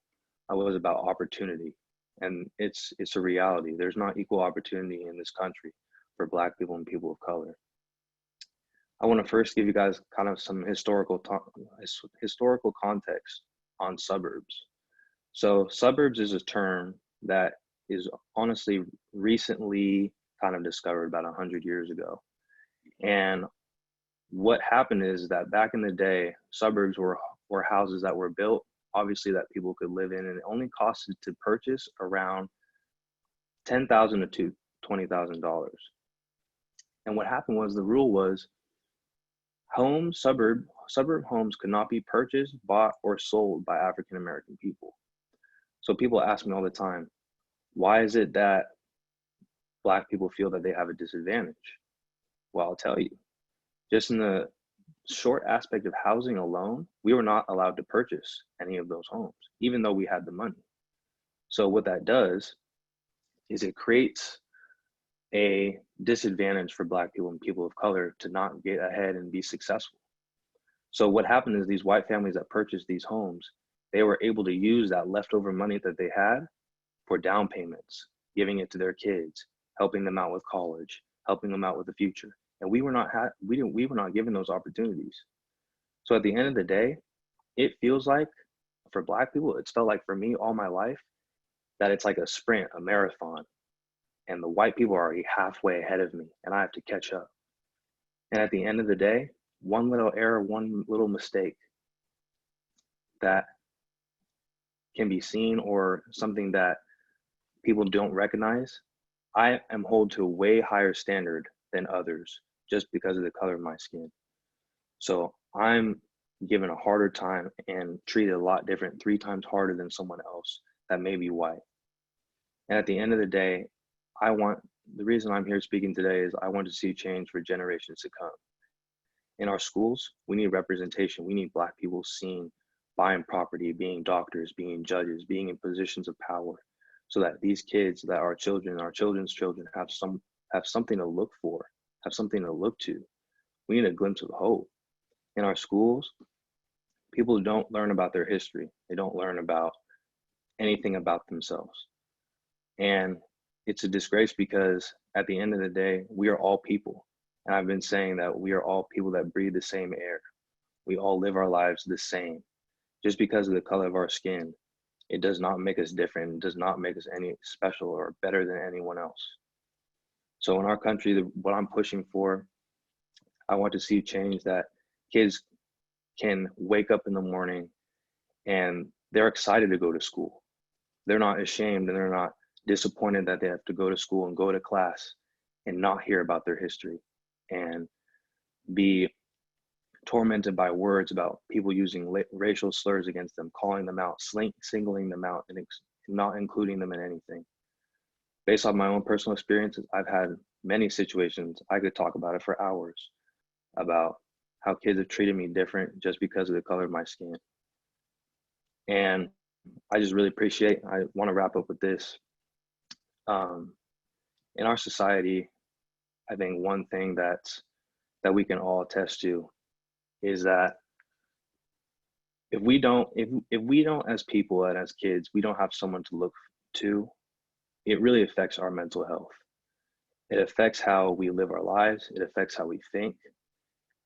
It was about opportunity. And it's a reality. There's not equal opportunity in this country for Black people and people of color. I want to first give you guys kind of some historical context on suburbs. So suburbs is a term that is honestly recently kind of discovered about 100 years ago. And what happened is that back in the day, suburbs were houses that were built, obviously, that people could live in, and it only costed to purchase around $10,000 to $20,000. And what happened was, the rule was suburb homes could not be purchased, bought, or sold by African American people. So people ask me all the time, why is it that Black people feel that they have a disadvantage? Well, I'll tell you. Just in the short aspect of housing alone, we were not allowed to purchase any of those homes, even though we had the money. So what that does is it creates a disadvantage for Black people and people of color to not get ahead and be successful. So what happened is these white families that purchased these homes, they were able to use that leftover money that they had for down payments, giving it to their kids, helping them out with college, helping them out with the future. And we were not given those opportunities. So at the end of the day, it feels like for Black people, it's felt like for me all my life, that it's like a sprint, a marathon. And the white people are already halfway ahead of me and I have to catch up. And at the end of the day, one little error, one little mistake that can be seen or something that people don't recognize, I am held to a way higher standard than others just because of the color of my skin. So I'm given a harder time and treated a lot different, 3 times harder than someone else that may be white. And at the end of the day, the reason I'm here speaking today is I want to see change for generations to come. In our schools, we need representation. We need Black people seen buying property, being doctors, being judges, being in positions of power, so that these kids, that our children, our children's children have something to look for, have something to look to. We need a glimpse of hope. In our schools, people don't learn about their history. They don't learn about anything about themselves. And it's a disgrace because at the end of the day, we are all people. And I've been saying that we are all people that breathe the same air. We all live our lives the same. Just because of the color of our skin, it does not make us different. It does not make us any special or better than anyone else. So in our country, what I'm pushing for, I want to see change that kids can wake up in the morning and they're excited to go to school. They're not ashamed and they're not disappointed that they have to go to school and go to class and not hear about their history and be tormented by words about people using racial slurs against them, calling them out, singling them out, and not including them in anything. Based on my own personal experiences, I've had many situations, I could talk about it for hours, about how kids have treated me different just because of the color of my skin. And I just really I want to wrap up with this. In our society, I think one thing that we can all attest to is that if we don't as people and as kids, we don't have someone to look to, it really affects our mental health. It affects how we live our lives. It affects how we think.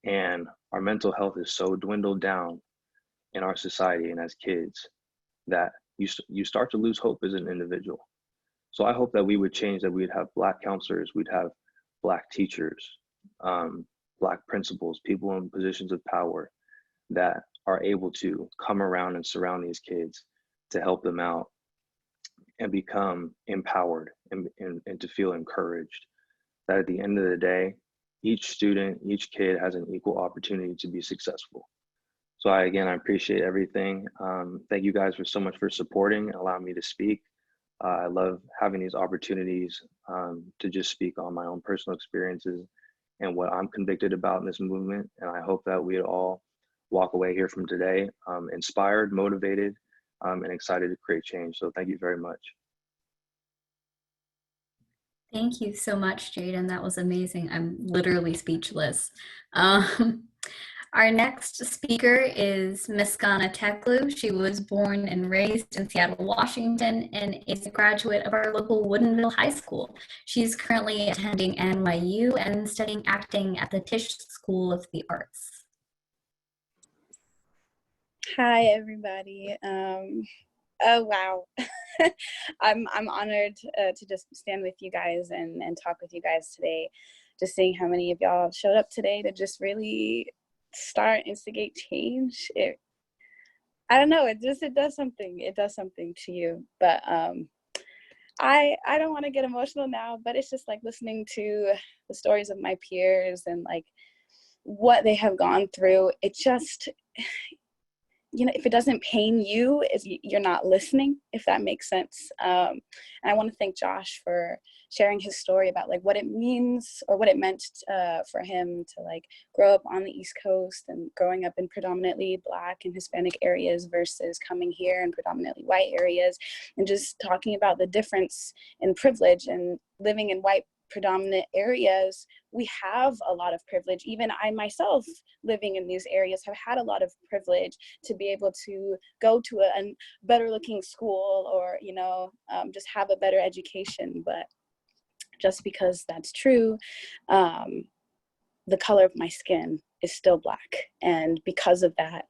And our mental health is so dwindled down in our society and as kids that you start to lose hope as an individual. So I hope that we would change, that we'd have Black counselors, we'd have Black teachers, Black principals, people in positions of power that are able to come around and surround these kids to help them out and become empowered and to feel encouraged. That at the end of the day, each student, each kid has an equal opportunity to be successful. So I appreciate everything. Thank you guys so much for supporting and allowing me to speak. I love having these opportunities to just speak on my own personal experiences and what I'm convicted about in this movement. And I hope that we'd all walk away here from today inspired, motivated, and excited to create change. So thank you very much. Thank you so much, Jaden. That was amazing. I'm literally speechless. Our next speaker is Miss Teclu. She was born and raised in Seattle, Washington, and is a graduate of our local Woodinville High School. She's currently attending NYU and studying acting at the Tisch School of the Arts. Hi, everybody. Oh, wow. I'm honored to just stand with you guys and talk with you guys today. Just seeing how many of y'all showed up today to just really instigate change. I don't know, it does something. It does something to you. But I don't want to get emotional now, but it's just like listening to the stories of my peers and like what they have gone through. It just, if it doesn't pain you, you're not listening, if that makes sense. And I want to thank Josh for sharing his story about like what it means or what it meant for him to like grow up on the East Coast and growing up in predominantly Black and Hispanic areas versus coming here in predominantly white areas, and just talking about the difference in privilege and living in white predominant areas. We have a lot of privilege. Even I myself, living in these areas, have had a lot of privilege to be able to go to a better looking school or just have a better education. But just because that's true, the color of my skin is still Black, and because of that,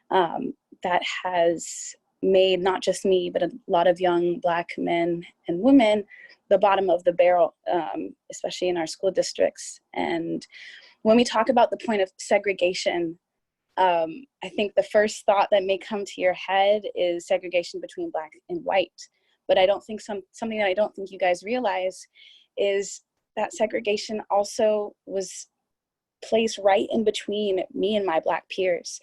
that has made not just me but a lot of young Black men and women the bottom of the barrel, especially in our school districts. And when we talk about the point of segregation, I think the first thought that may come to your head is segregation between Black and white. But I don't think something that I don't think you guys realize is that segregation also was placed right in between me and my Black peers.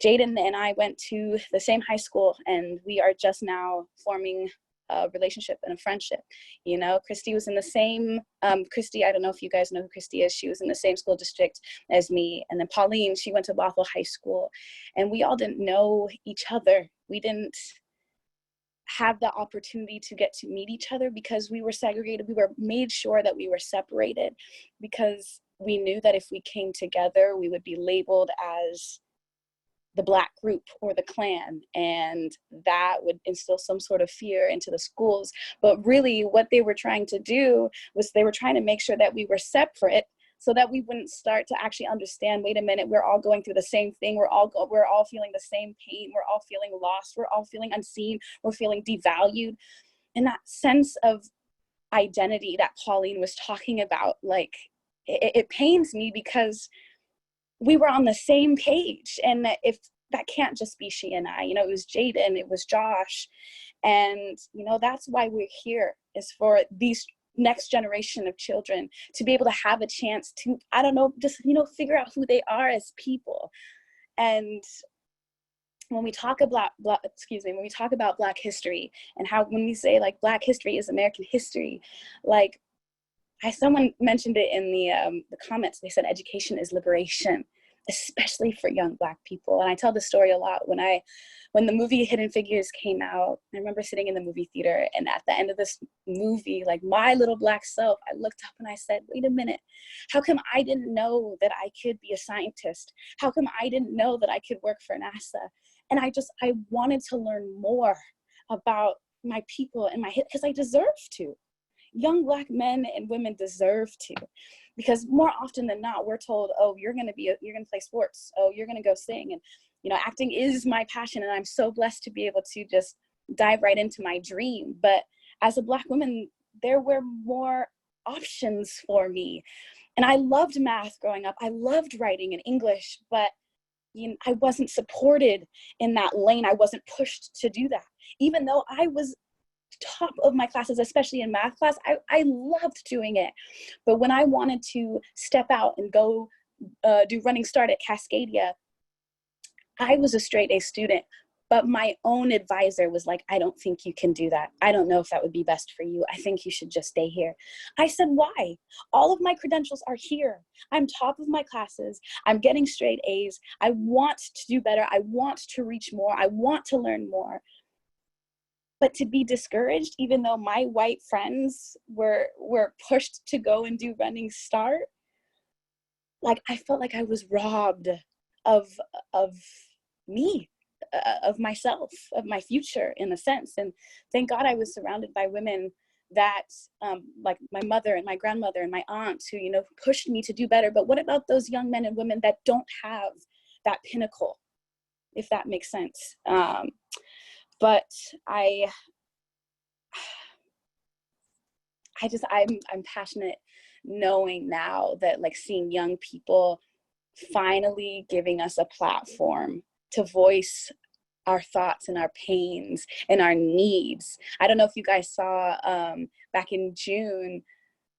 Jaden and I went to the same high school, and we are just now forming a relationship and a friendship. Christy was in the same, Christy, I don't know if you guys know who Christy is. She was in the same school district as me. And then Pauline, she went to Bothell High School, and we all didn't know each other. We didn't have the opportunity to get to meet each other because we were segregated. We were made sure that we were separated because we knew that if we came together, we would be labeled as the Black group or the Klan, and that would instill some sort of fear into the schools. But really what they were trying to do was they were trying to make sure that we were separate so that we wouldn't start to actually understand, wait a minute, we're all going through the same thing. We're all feeling the same pain. We're all feeling lost. We're all feeling unseen. We're feeling devalued. And that sense of identity that Pauline was talking about, like, it pains me because we were on the same page, and if that can't just be she and I, it was Jaden, it was Josh, and that's why we're here, is for these next generation of children to be able to have a chance to, I don't know, just, you know, figure out who they are as people. And when we talk about when we talk about Black history, and how when we say like Black history is American history, like someone mentioned it in the comments. They said education is liberation, especially for young Black people. And I tell this story a lot. When the movie Hidden Figures came out, I remember sitting in the movie theater, and at the end of this movie, like my little Black self, I looked up and I said, wait a minute, how come I didn't know that I could be a scientist? How come I didn't know that I could work for NASA? And I wanted to learn more about my people and because I deserve to. Young Black men and women deserve to, because more often than not, we're told, oh, you're gonna play sports. Oh, you're gonna go sing. And, you know, acting is my passion, and I'm so blessed to be able to just dive right into my dream. But as a Black woman, there were more options for me. And I loved math growing up. I loved writing and English, but I wasn't supported in that lane. I wasn't pushed to do that. Even though I was top of my classes, especially in math class, I loved doing it. But when I wanted to step out and go do running start at Cascadia, I was a straight A student, but my own advisor was like, I don't think you can do that. I don't know if that would be best for you. I think you should just stay here. I said, why? All of my credentials are here. I'm top of my classes. I'm getting straight A's. I want to do better. I want to reach more. I want to learn more. But to be discouraged, even though my white friends were pushed to go and do running start, like I felt like I was robbed of me, of myself, of my future in a sense. And thank God I was surrounded by women that, like my mother and my grandmother and my aunt, who, you know, pushed me to do better. But what about those young men and women that don't have that pinnacle, if that makes sense? But I'm passionate knowing now that, like, seeing young people finally giving us a platform to voice our thoughts and our pains and our needs. I don't know if you guys saw back in June,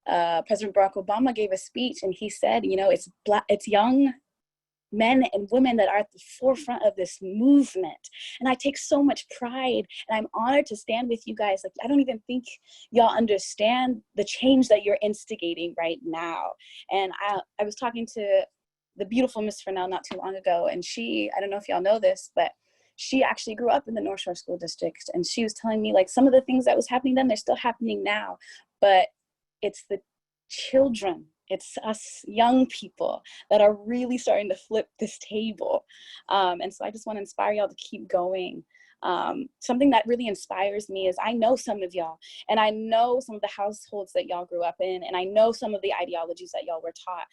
President Barack Obama gave a speech, and he said, you know, it's young men and women that are at the forefront of this movement. And I take so much pride, and I'm honored to stand with you guys. Like, I don't even think y'all understand the change that you're instigating right now. And I was talking to the beautiful Miss Fernell not too long ago, and I don't know if y'all know this, but she actually grew up in the North Shore School District, and she was telling me, like, some of the things that was happening then, they're still happening now, but it's the children, it's us young people that are really starting to flip this table. And so I just want to inspire y'all to keep going. Something that really inspires me is I know some of y'all, and I know some of the households that y'all grew up in, and I know some of the ideologies that y'all were taught,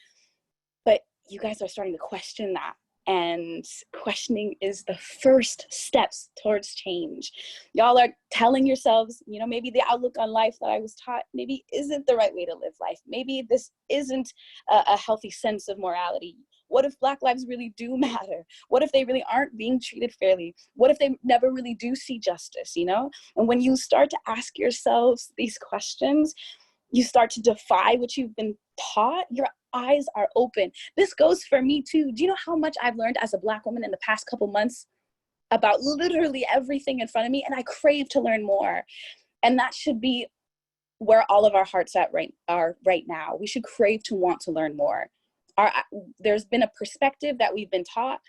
but you guys are starting to question that. And questioning is the first steps towards change. Y'all are telling yourselves, you know, maybe the outlook on life that I was taught maybe isn't the right way to live life. Maybe this isn't a healthy sense of morality. What if Black lives really do matter? What if they really aren't being treated fairly? What if they never really do see justice, you know? And when you start to ask yourselves these questions, you start to defy what you've been taught, your eyes are open. This goes for me too. Do you know how much I've learned as a Black woman in the past couple months about literally everything in front of me? And I crave to learn more. And that should be where all of our hearts are right now. We should crave to want to learn more. There's been a perspective that we've been taught,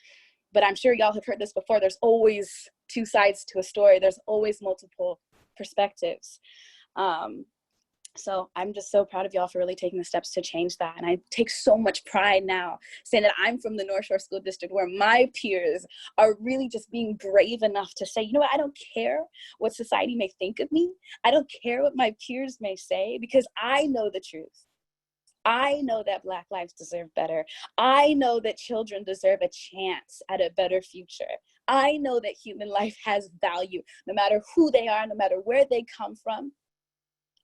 but I'm sure y'all have heard this before. There's always two sides to a story. There's always multiple perspectives. So I'm just so proud of y'all for really taking the steps to change that. And I take so much pride now saying that I'm from the North Shore School District, where my peers are really just being brave enough to say, you know what, I don't care what society may think of me. I don't care what my peers may say, because I know the truth. I know that Black lives deserve better. I know that children deserve a chance at a better future. I know that human life has value, no matter who they are, no matter where they come from.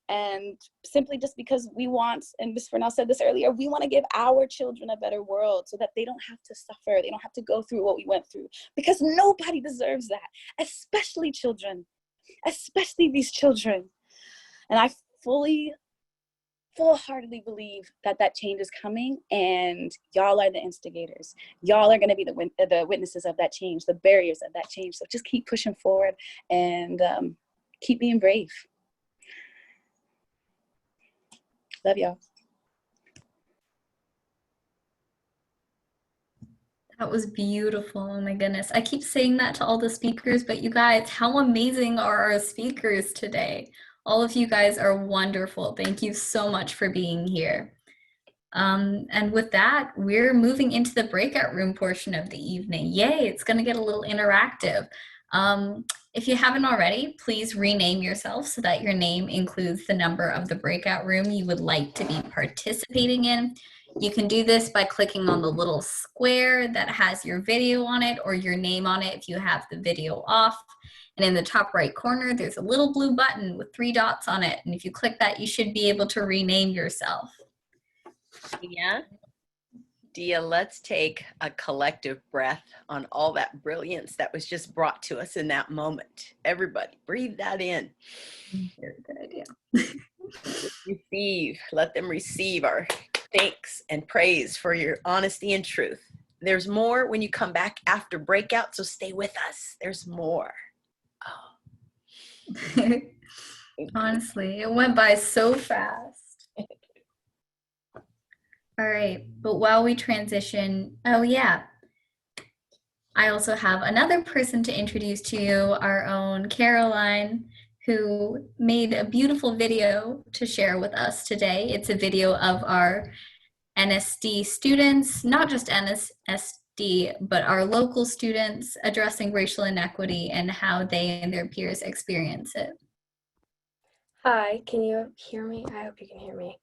And simply just because we want, and Ms. Fernell said this earlier, we want to give our children a better world so that they don't have to suffer. They don't have to go through what we went through, because nobody deserves that, especially children, especially these children. And I fully full-heartedly believe that that change is coming, and y'all are the instigators. Y'all are going to be the witnesses of that change, the barriers of that change. So just keep pushing forward and keep being brave. Love y'all. That was beautiful. Oh my goodness. I keep saying that to all the speakers, but you guys, how amazing are our speakers today? All of you guys are wonderful. Thank you so much for being here. And with that, we're moving into the breakout room portion of the evening. Yay, it's going to get a little interactive. If you haven't already, please rename yourself so that your name includes the number of the breakout room you would like to be participating in. You can do this by clicking on the little square that has your video on it or your name on it if you have the video off. And in the top right corner, there's a little blue button with 3 dots on it. And if you click that, you should be able to rename yourself. Dia, let's take a collective breath on all that brilliance that was just brought to us in that moment. Everybody, breathe that in. Very good idea. Let them receive our thanks and praise for your honesty and truth. There's more when you come back after breakout, so stay with us. There's more. Oh. Honestly, it went by so fast. All right, but while we transition, oh yeah, I also have another person to introduce to you, our own Caroline, who made a beautiful video to share with us today. It's a video of our NSD students, not just NSD, but our local students addressing racial inequity and how they and their peers experience it. Hi, can you hear me? I hope you can hear me.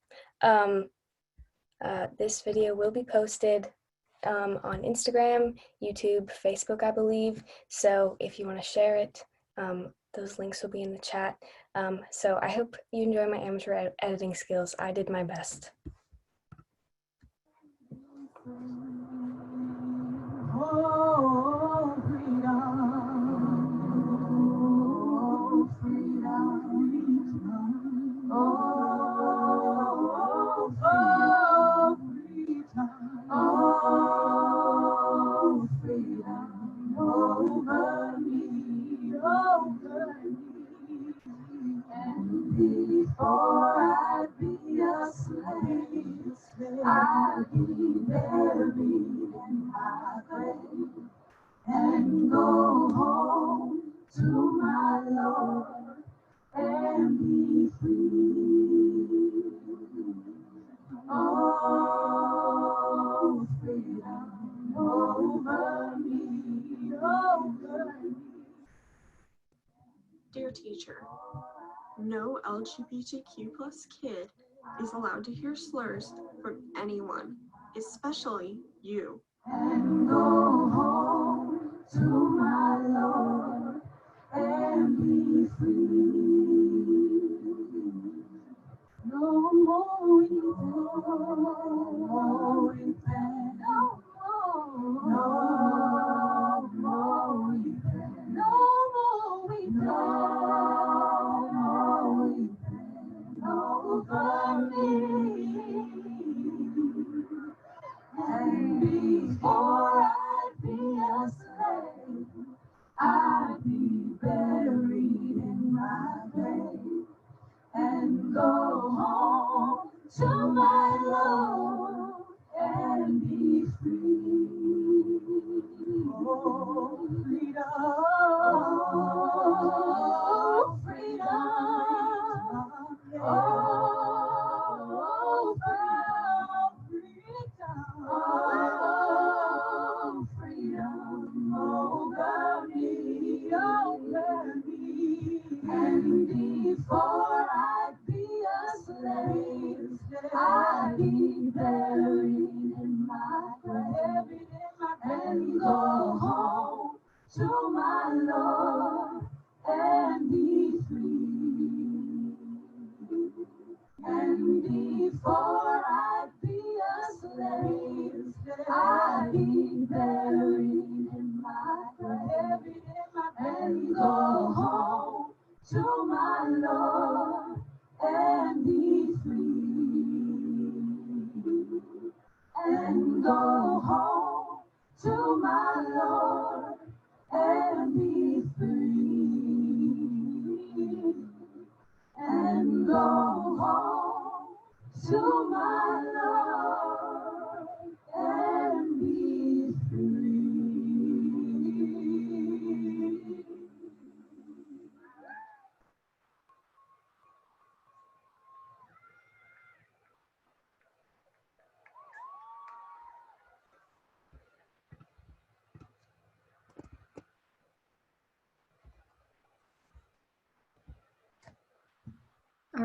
This video will be posted on Instagram, YouTube, Facebook, I believe. So if you want to share it, those links will be in the chat. So I hope you enjoy my amateur editing skills. I did my best. Oh, freedom, freedom, oh, freedom, oh, freedom, over me, and before I be a slave, I'll be buried in my grave and go home to my Lord and be free. Oh, freedom over me, over me. Dear teacher, no LGBTQ+ kid is allowed to hear slurs from anyone, especially you. And go home to my Lord and be free. No more repent, no more repent, no more repent over me. And before I be a slave, I'd be buried in my grave and go home to my Lord and be free. Oh, freedom, oh, freedom, oh, freedom over me, and before I'd be a slave, I'd be buried in my grave and go home to my Lord and be free. And before I'd be a slave, I'd be buried in my grave and go home to my Lord and be free.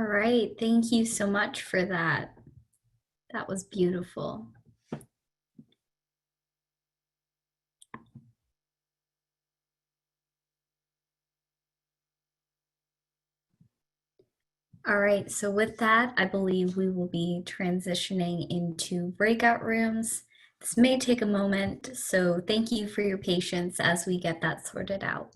right, thank you so much for that. That was beautiful. All right, so with that, I believe we will be transitioning into breakout rooms. This may take a moment, so thank you for your patience as we get that sorted out.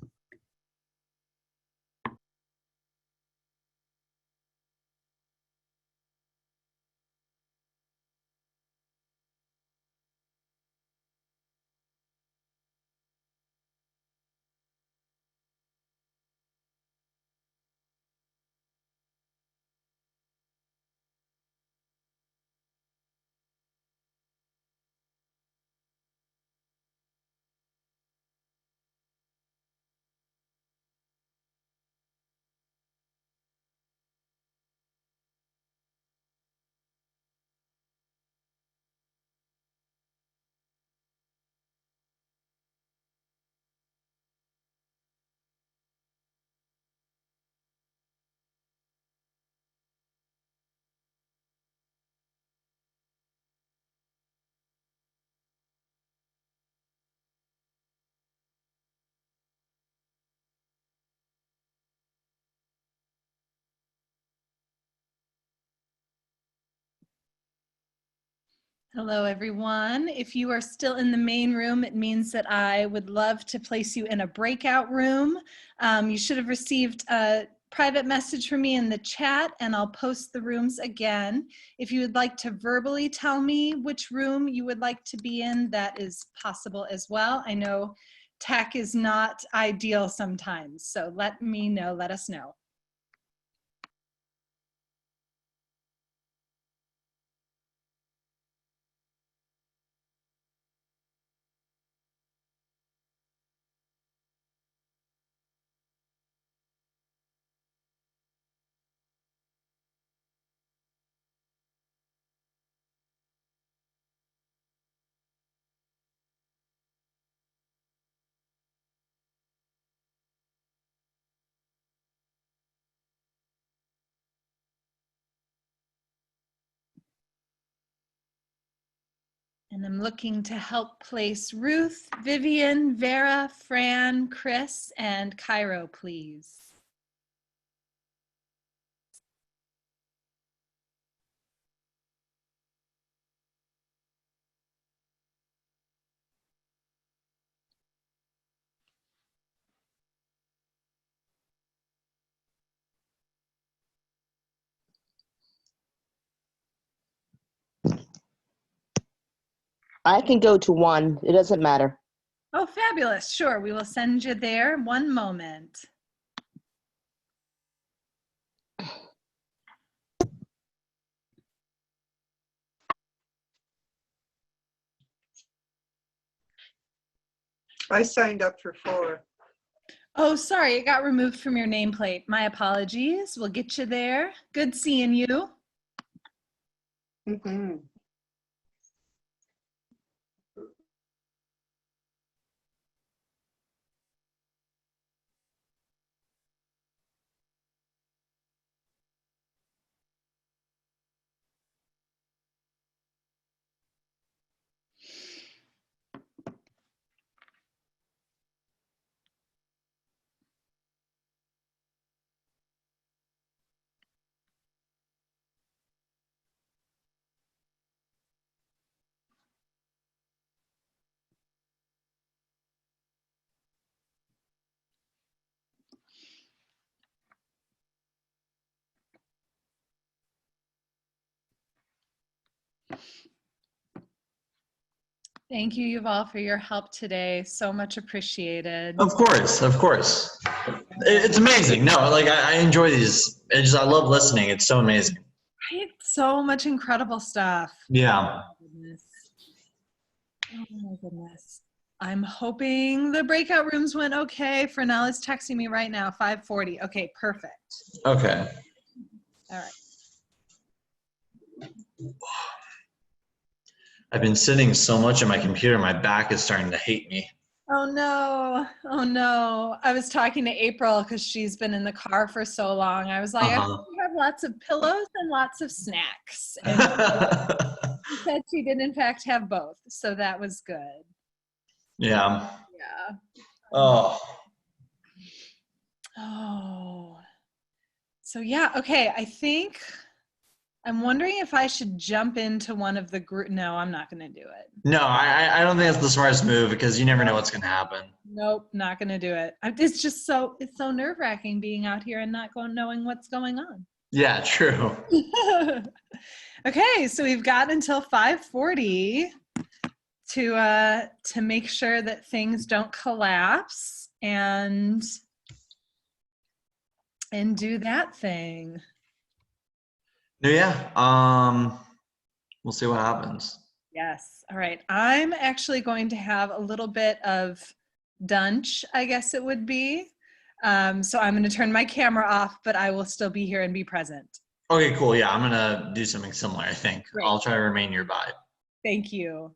Hello, everyone. If you are still in the main room, it means that I would love to place you in a breakout room. You should have received a private message from me in the chat, and I'll post the rooms again. If you would like to verbally tell me which room you would like to be in, that is possible as well. I know tech is not ideal sometimes, so let me know, let us know. And I'm looking to help place Ruth, Vivian, Vera, Fran, Chris, and Kiro, please. I can go to one. It doesn't matter. Oh, fabulous. Sure, we will send you there. One moment. I signed up for 4. Oh, sorry, it got removed from your nameplate. My apologies. We'll get you there. Good seeing you. Mm-hmm. Thank you, Yuval, for your help today. So much appreciated. Of course, of course. It's amazing. No, like I enjoy these. I love listening. It's so amazing. Right? So much incredible stuff. Yeah. Oh my goodness. Oh my goodness. I'm hoping the breakout rooms went okay. Fernell is texting me right now, 5:40. Okay, perfect. Okay. All right. I've been sitting so much at my computer, my back is starting to hate me. Oh no. Oh no. I was talking to April because she's been in the car for so long. I was like, I hope you have have lots of pillows and lots of snacks. And she said she did in fact have both, so that was good. Yeah. Yeah. Oh. Oh. So yeah, okay, I think I'm wondering if I should jump into one of the group. No, I'm not going to do it. No, I don't think that's the smartest move because you never know what's going to happen. Nope, not going to do it. It's just it's so nerve-wracking being out here and not knowing what's going on. Yeah, true. Okay, so we've got until 5:40 to make sure that things don't collapse and do that thing. Yeah. We'll see what happens. Yes. All right. I'm actually going to have a little bit of dunch, I guess it would be. So I'm going to turn my camera off, but I will still be here and be present. Okay, cool. Yeah, I'm going to do something similar, I think. Great. I'll try to remain nearby. Thank you.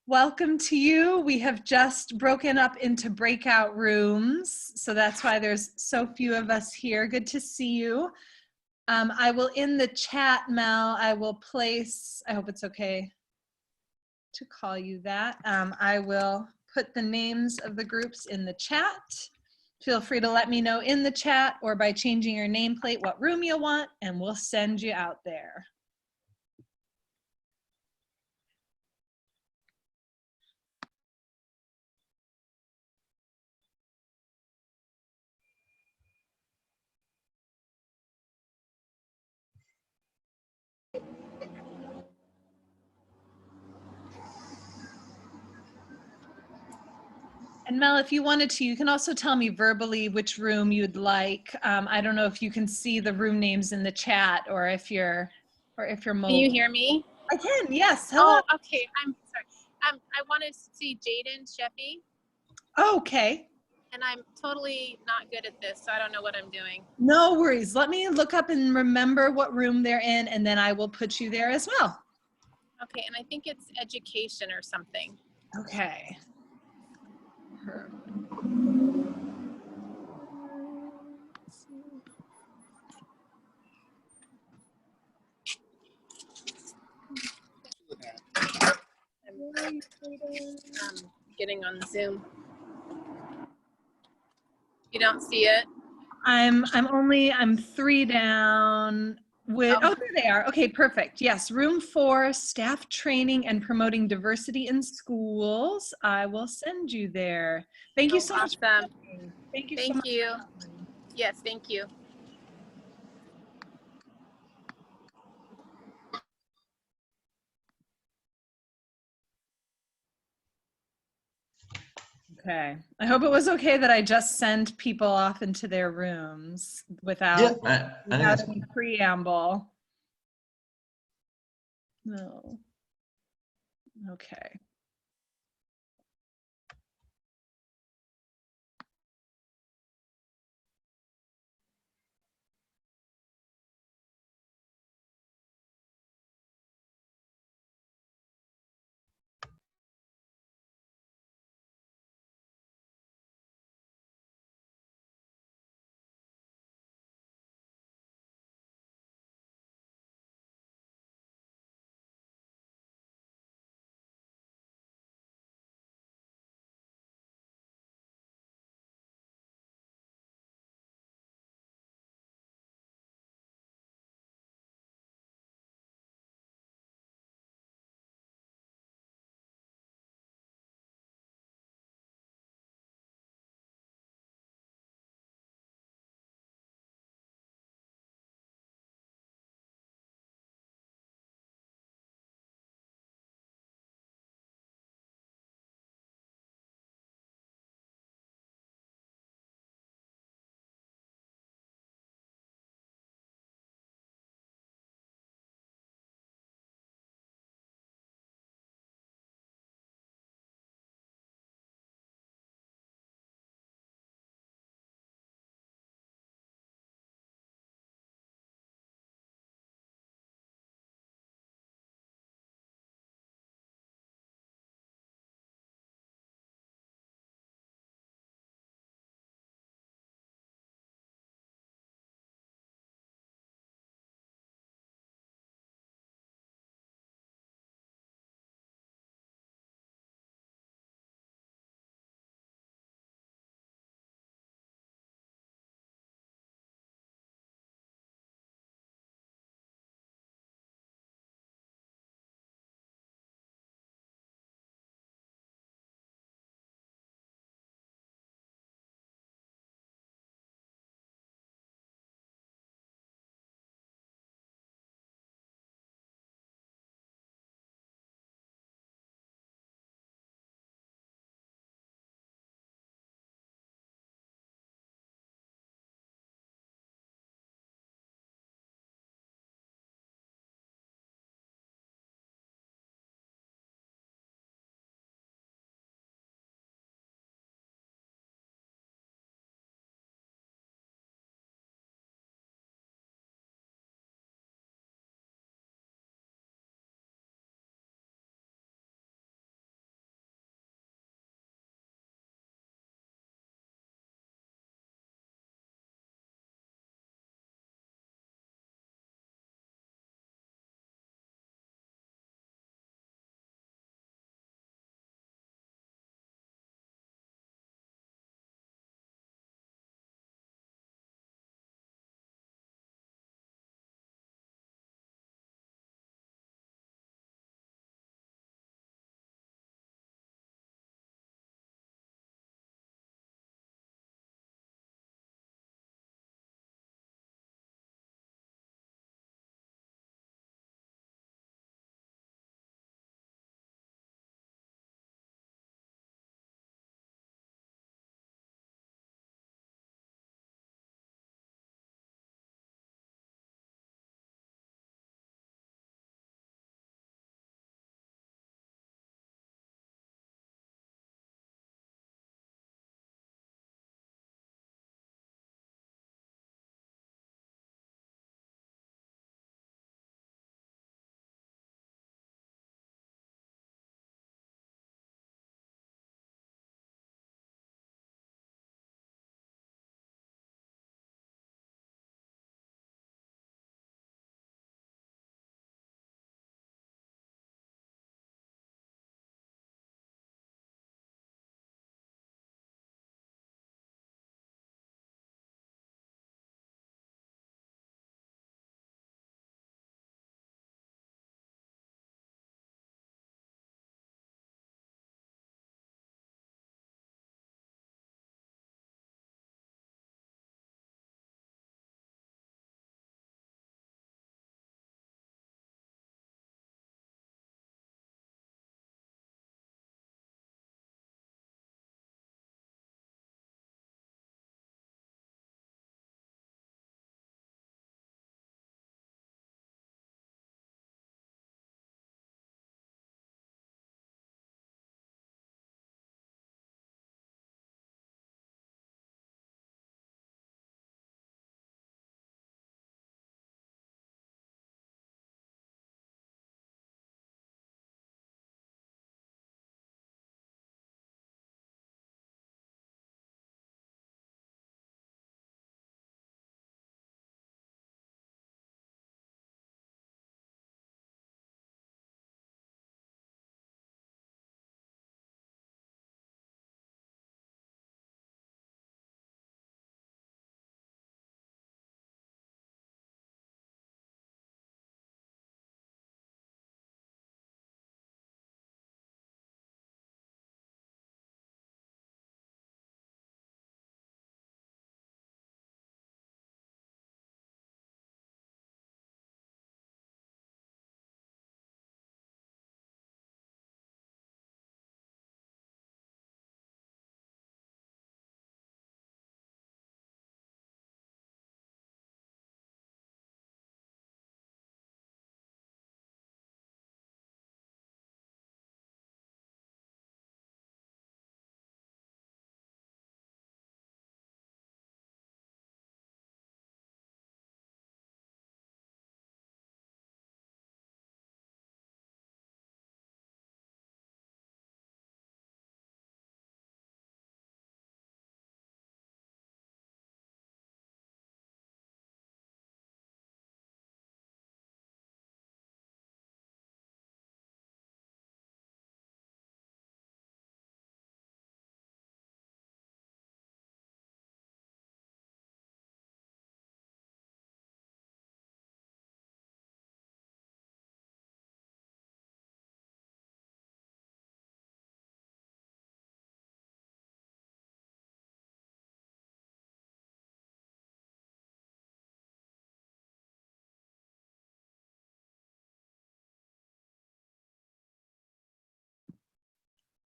Welcome to you. We have just broken up into breakout rooms, so that's why there's so few of us here. Good to see you. I will, in the chat, Mel, I will place, I hope it's okay to call you that. I will put the names of the groups in the chat. Feel free to let me know in the chat or by changing your nameplate what room you want, and we'll send you out there. And Mel, if you wanted to, you can also tell me verbally which room you'd like. I don't know if you can see the room names in the chat or if you're mobile. Can you hear me? I can, yes. Hello. Oh, okay. I'm sorry. I want to see Jaden, Sheffy, Okay. and I'm totally not good at this, so I don't know what I'm doing. No worries. Let me look up and remember what room they're in, and then I will put you there as well. Okay, and I think it's education or something. Okay. I'm getting on Zoom. You don't see it? I'm 3 down with, oh, there they are. Okay, perfect. Yes, room 4, staff training and promoting diversity in schools. I will send you there. Thank you so much. Awesome. Thank you so Thank much. you. Yes, thank you. Okay. I hope it was okay that I just sent people off into their rooms without, Yeah, I think without it's any preamble. No. Okay.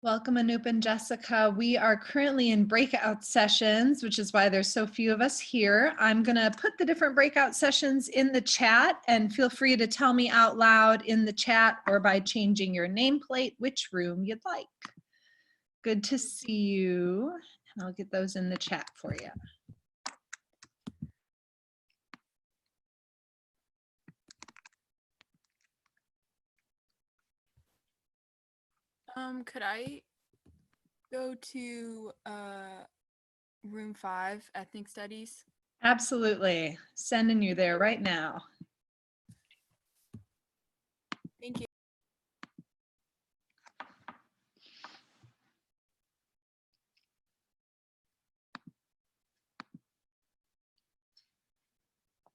Welcome, Anoop and Jessica. We are currently in breakout sessions, which is why there's so few of us here. I'm going to put the different breakout sessions in the chat, and feel free to tell me out loud in the chat or by changing your nameplate which room you'd like. Good to see you. And I'll get those in the chat for you. Could I go to room 5, ethnic studies? Absolutely. Sending you there right now. Thank you.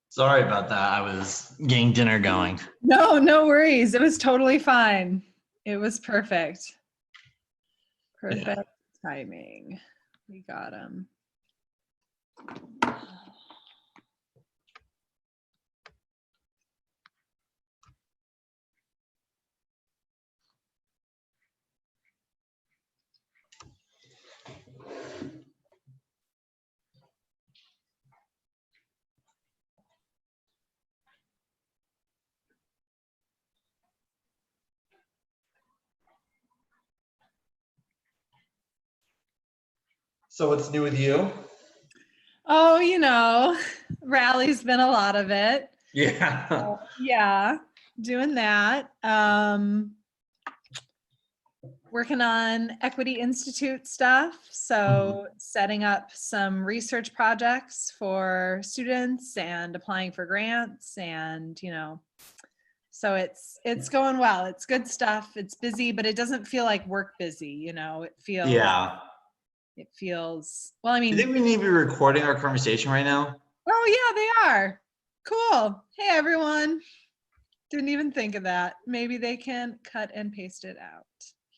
Sorry about that. I was getting dinner going. No, no worries. It was totally fine. It was perfect. Perfect timing. We got him. So what's new with you? Oh, you know, rally's been a lot of it. Yeah. Yeah, doing that. Working on Equity Institute stuff. So setting up some research projects for students and applying for grants, and, you know, so it's going well. It's good stuff. It's busy, but it doesn't feel like work busy, you know. It feels well, I Do mean, you think we need to be recording our conversation right now? oh yeah, they are. Cool. Hey everyone. Didn't even think of that. Maybe they can cut and paste it out.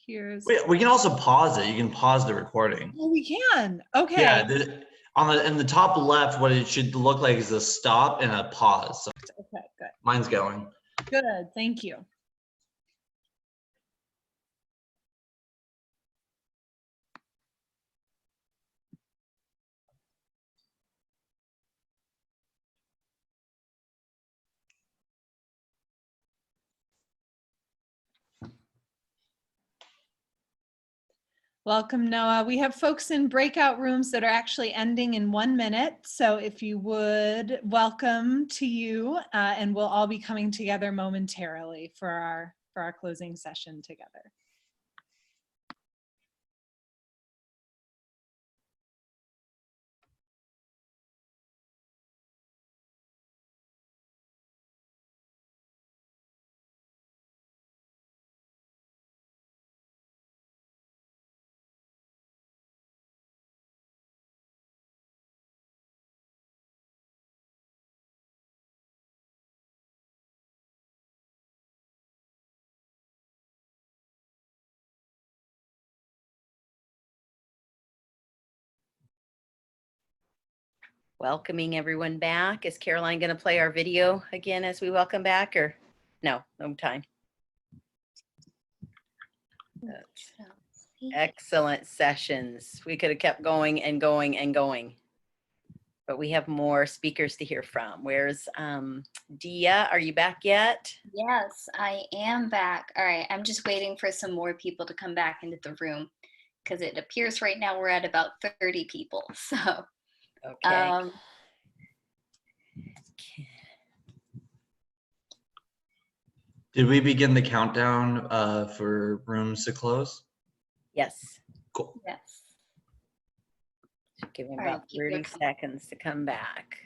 Here's. Wait, we can also pause it. You can pause the recording. Oh, we can. Okay. Yeah, in the top left, what it should look like is a stop and a pause. So Okay, good. mine's going. Good. Thank you. Welcome, Noah. We have folks in breakout rooms that are actually ending in 1 minute. So if you would, welcome to you, and we'll all be coming together momentarily for our closing session together. Welcoming everyone back. Is Caroline going to play our video again as we welcome back, or no time? Excellent sessions. We could have kept going and going and going, but we have more speakers to hear from. Where's Dia? Are you back yet? Yes, I am back. All right, I'm just waiting for some more people to come back into the room, because it appears right now we're at about 30 people. So, okay. Did we begin the countdown for rooms to close? Yes. Cool. Yes. Give him All about right, 30 seconds to come back.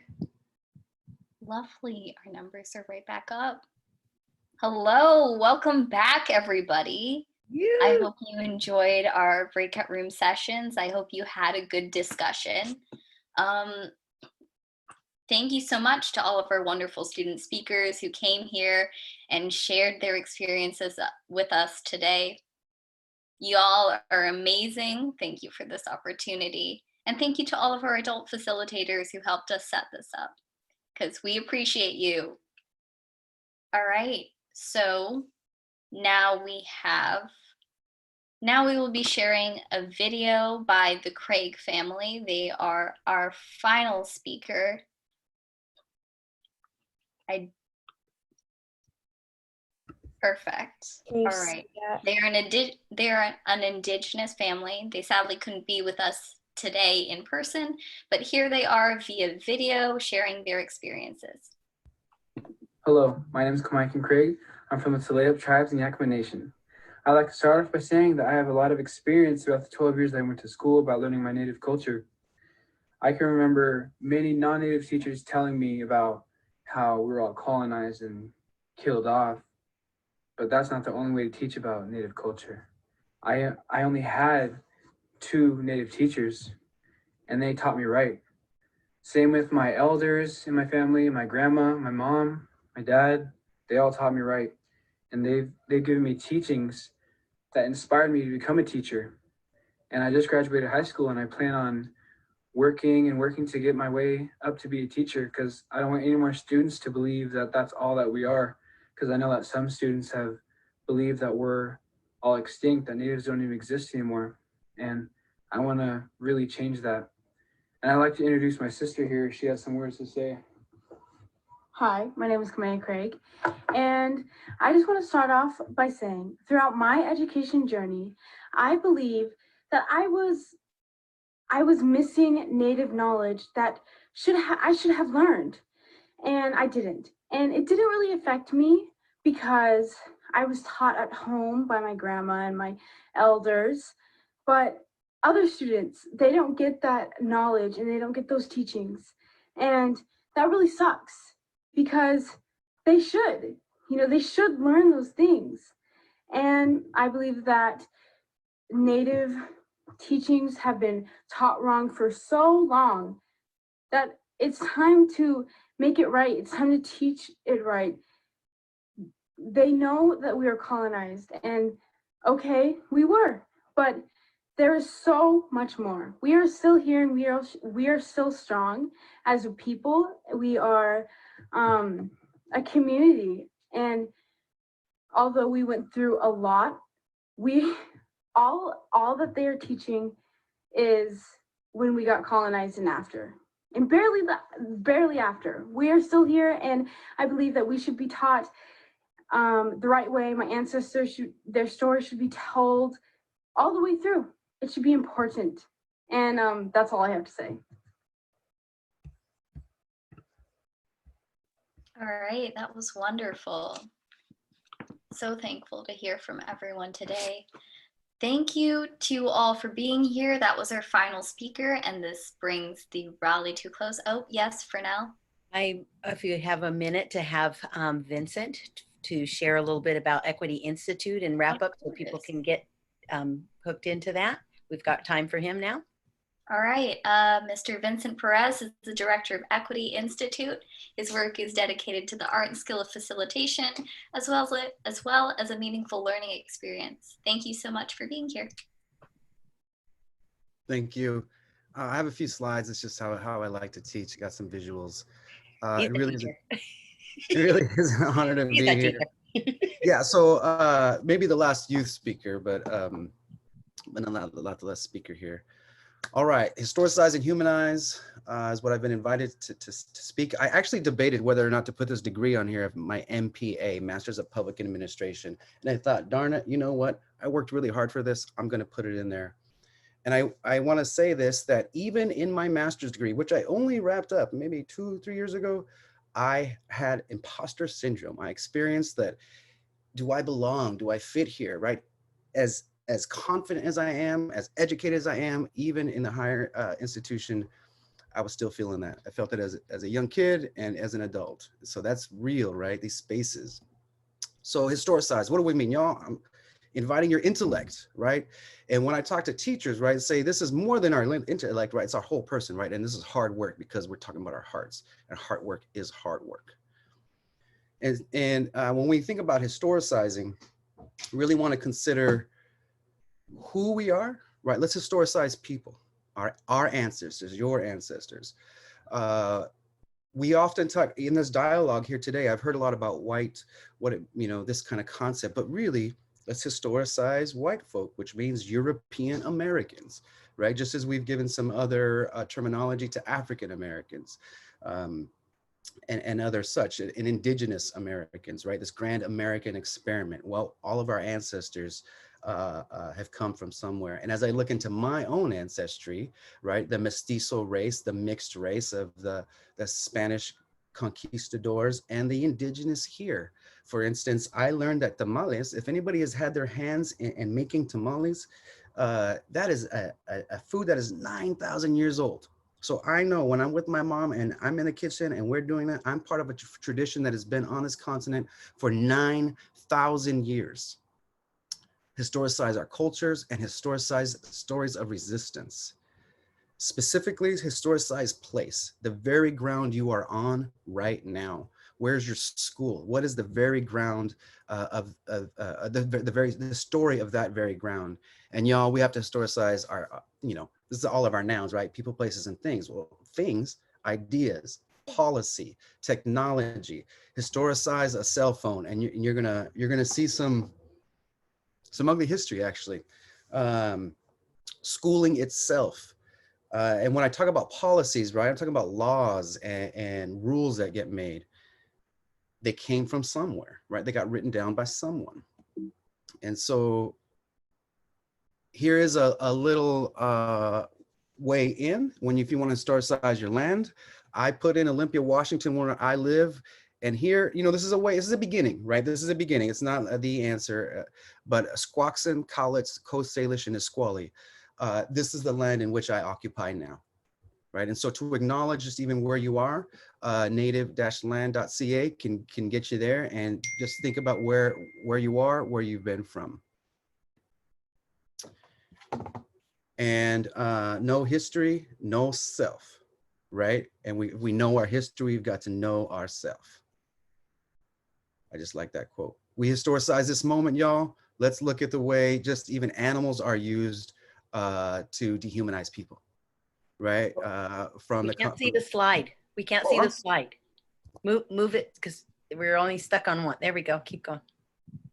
Lovely. Our numbers are right back up. Hello, welcome back, everybody. I hope you enjoyed our breakout room sessions. I hope you had a good discussion. Thank you so much to all of our wonderful student speakers who came here and shared their experiences with us today. You all are amazing. Thank you for this opportunity. And thank you to all of our adult facilitators who helped us set this up, because we appreciate you. All right, so now we have Now we will be sharing a video by the Craig family. They are our final speaker. Perfect. Can you All see right. that? They are an Indigenous family. They sadly couldn't be with us today in person, but here they are via video sharing their experiences. Hello, my name is Kamaikan Craig. I'm from the Tulalip tribes in Yakima Nation. I'd like to start off by saying that I have a lot of experience throughout the 12 years that I went to school about learning my native culture. I can remember many non-native teachers telling me about how we were all colonized and killed off, but that's not the only way to teach about native culture. I only had 2 native teachers, and they taught me right. Same with my elders in my family, my grandma, my mom, my dad, they all taught me right. And they've given me teachings that inspired me to become a teacher. And I just graduated high school, and I plan on working to get my way up to be a teacher, because I don't want any more students to believe that that's all that we are. Because I know that some students have believed that we're all extinct, that natives don't even exist anymore. And I want to really change that. And I'd like to introduce my sister here. She has some words to say. Hi, my name is Kamaya Craig, and I just want to start off by saying throughout my education journey, I believe that I was missing native knowledge that I should have learned, and I didn't. And it didn't really affect me because I was taught at home by my grandma and my elders, but other students, they don't get that knowledge and they don't get those teachings. And that really sucks because they should, they should learn those things. And I believe that native teachings have been taught wrong for so long that it's time to make it right. It's time to teach it right. They know that we are colonized, and okay, we were, but there is so much more. We are still here, and we are still strong as a people. We are a community, and although we went through a lot, we all that they are teaching is when we got colonized and after, and barely after. We are still here, and I believe that we should be taught the right way. My ancestors their story should be told all the way through. It should be important, and that's all I have to say. All right, that was wonderful. So thankful to hear from everyone today. Thank you to you all for being here. That was our final speaker, and this brings the rally to a close. Oh, yes, Fernell. If you have a minute to have Vincent to share a little bit about Equity Institute and wrap up so people can get hooked into that. We've got time for him now. All right, Mr. Vincent Perez is the director of Equity Institute. His work is dedicated to the art and skill of facilitation, as well as a meaningful learning experience. Thank you so much for being here. Thank you. I have a few slides. It's just how I like to teach. Got some visuals. It really is an honor to be here. Yeah, so maybe the last youth speaker, but not the last speaker here. All right, historicize and humanize is what I've been invited to speak. I actually debated whether or not to put this degree on here, my MPA, Masters of Public Administration. And I thought, darn it, you know what? I worked really hard for this. I'm gonna put it in there. And I wanna say this, that even in my master's degree, which I only wrapped up maybe 2-3 years ago, I had imposter syndrome. I experienced that, do I belong? Do I fit here, right? As confident as I am, as educated as I am, even in the higher institution, I was still feeling that. I felt it as a young kid and as an adult. So that's real, right? These spaces. So historicize, what do we mean, y'all? I'm inviting your intellect, right? And when I talk to teachers, right, say this is more than our intellect, right? It's our whole person, right? And this is hard work because we're talking about our hearts, and hard work is hard work. And when we think about historicizing, really want to consider who we are, right? Let's historicize people, our ancestors, your ancestors. We often talk in this dialogue here today, I've heard a lot about white, this kind of concept, but really Let's historicize white folk, which means European Americans, right? Just as we've given some other terminology to African Americans. And other such, and indigenous Americans, right? This grand American experiment. Well, all of our ancestors have come from somewhere. And as I look into my own ancestry, right, the mestizo race, the mixed race of the Spanish conquistadors and the indigenous here. For instance, I learned that tamales, if anybody has had their hands in making tamales, that is a food that is 9,000 years old. So I know when I'm with my mom and I'm in the kitchen and we're doing that, I'm part of a tradition that has been on this continent for 9,000 years. Historicize our cultures and historicize stories of resistance. Specifically, historicize place, the very ground you are on right now. Where's your school? What is the very ground the story of that very ground? And y'all, we have to historicize our, this is all of our nouns, right? People, places, and things. Well, things, ideas, policy, technology. Historicize a cell phone, and you're gonna see some ugly history, actually. Schooling itself. And when I talk about policies, right, I'm talking about laws and rules that get made. They came from somewhere, right? They got written down by someone. And so here is a little way in if you want to historicize your land. I put in Olympia, Washington, where I live. And here, this is a beginning, right? This is a beginning. It's not the answer, but Squaxin, Cowlitz, Coast Salish, and Nisqually. This is the land in which I occupy now, right? And so to acknowledge just even where you are, native-land.ca can get you there, and just think about where you are, where you've been from. And no history, no self, right? And we know our history, we've got to know ourself. I just like that quote. We historicize this moment, y'all. Let's look at the way just even animals are used to dehumanize people, right? We can't see the slide. We can't see the slide. Move it, because we're only stuck on one. There we go. Keep going.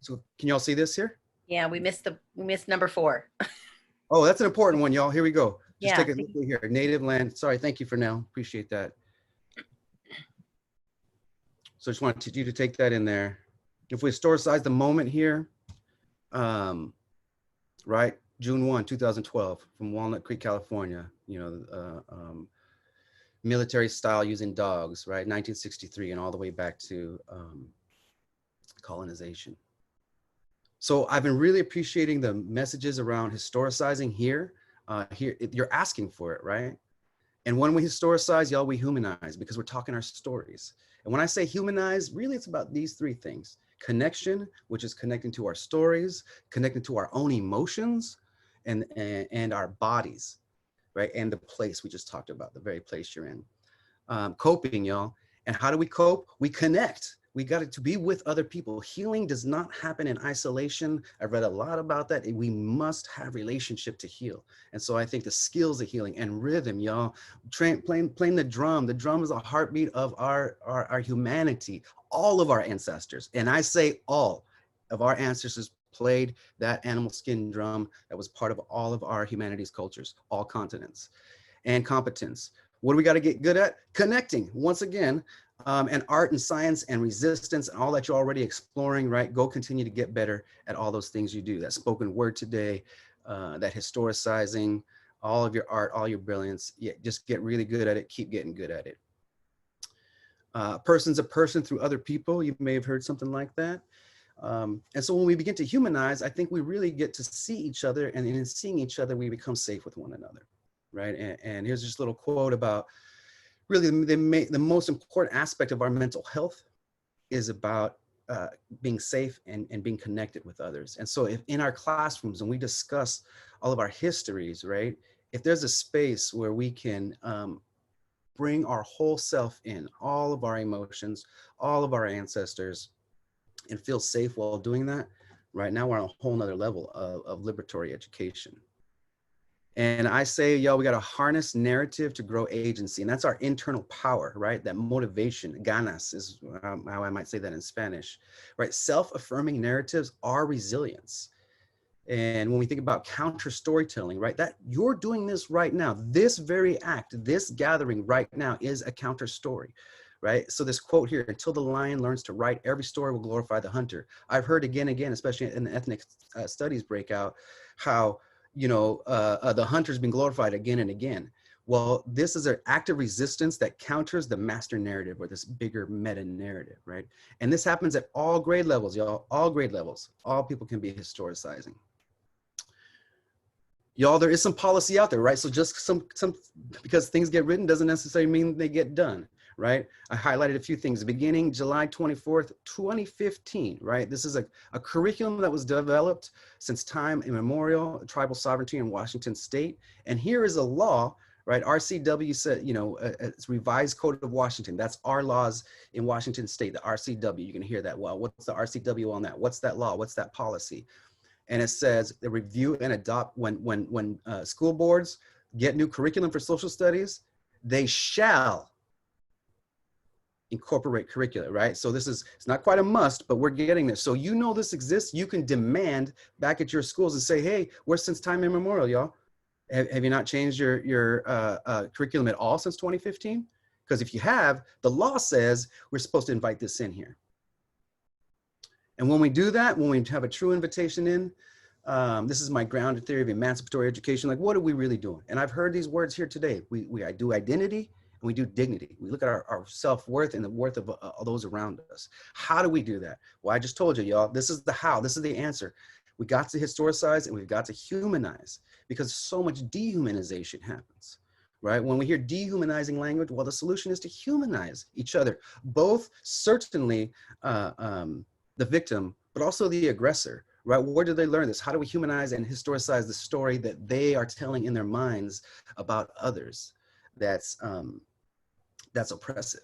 So can y'all see this here? Yeah, we missed number 4. Oh, that's an important one, y'all. Here we go. Just Yeah. take a look here. Native land. Sorry, thank you for now. Appreciate that. So I just wanted you to take that in there. If we historicize the moment here, right? June 1, 2012, from Walnut Creek, California, military style using dogs, right? 1963 and all the way back to colonization. So I've been really appreciating the messages around historicizing here. Here, you're asking for it, right? And when we historicize, y'all, we humanize, because we're talking our stories. And when I say humanize, really it's about these 3 things. Connection, which is connecting to our stories, connecting to our own emotions, and our bodies, right? And the place we just talked about, the very place you're in. Coping, y'all. And how do we cope? We connect. We got to be with other people. Healing does not happen in isolation. I've read a lot about that. We must have relationship to heal. And so I think the skills of healing and rhythm, y'all, playing the drum. The drum is a heartbeat of our humanity. All of our ancestors, and I say all of our ancestors, played that animal skin drum that was part of all of our humanity's cultures, all continents. And competence. What do we got to get good at? Connecting, once again. And art and science and resistance and all that you're already exploring, right? Go continue to get better at all those things you do. That spoken word today, that historicizing, all of your art, all your brilliance. Yeah, just get really good at it. Keep getting good at it. Person's a person through other people. You may have heard something like that. And so when we begin to humanize, I think we really get to see each other, and in seeing each other, we become safe with one another, right? And here's just a little quote about really the most important aspect of our mental health is about being safe and being connected with others. And so if in our classrooms, and we discuss all of our histories, right? If there's a space where we can bring our whole self in, all of our emotions, all of our ancestors, and feel safe while doing that, right now we're on a whole nother level of liberatory education. And I say, y'all, we got to harness narrative to grow agency. And that's our internal power, right? That motivation, ganas is how I might say that in Spanish, right? Self-affirming narratives are resilience. And when we think about counter storytelling, right, that you're doing this right now, this very act, this gathering right now is a counter story, right? So this quote here, until the lion learns to write, every story will glorify the hunter. I've heard again, especially in the ethnic studies breakout, how, you know, the hunter's been glorified again and again. Well, this is an active resistance that counters the master narrative or this bigger meta narrative, right? And this happens at all grade levels, y'all, all grade levels. All people can be historicizing. Y'all, there is some policy out there, right? So just some because things get written doesn't necessarily mean they get done, right? I highlighted a few things. Beginning July 24th, 2015, right? This is a curriculum that was developed since time immemorial, tribal sovereignty in Washington state. And here is a law, right? RCW said, you know, it's revised code of Washington. That's our laws in Washington state, the RCW. You can hear that. Well, what's the RCW on that? What's that law? What's that policy? And it says the review and adopt when school boards get new curriculum for social studies, they shall incorporate curricula, right? So this is, it's not quite a must, but we're getting there. So you know this exists, you can demand back at your schools and say, hey, we're since time immemorial, y'all. Have you not changed your curriculum at all since 2015? Because if you have, the law says we're supposed to invite this in here. And when we do that, when we have a true invitation in, this is my grounded theory of emancipatory education. Like, what are we really doing? And I've heard these words here today. We do identity and we do dignity. We look at our self-worth and the worth of those around us. How do we do that? Well, I just told you, y'all, this is the how, this is the answer. We got to historicize and we've got to humanize because so much dehumanization happens. Right? When we hear dehumanizing language, well, the solution is to humanize each other, both certainly the victim, but also the aggressor, right? Where do they learn this? How do we humanize and historicize the story that they are telling in their minds about others that's oppressive?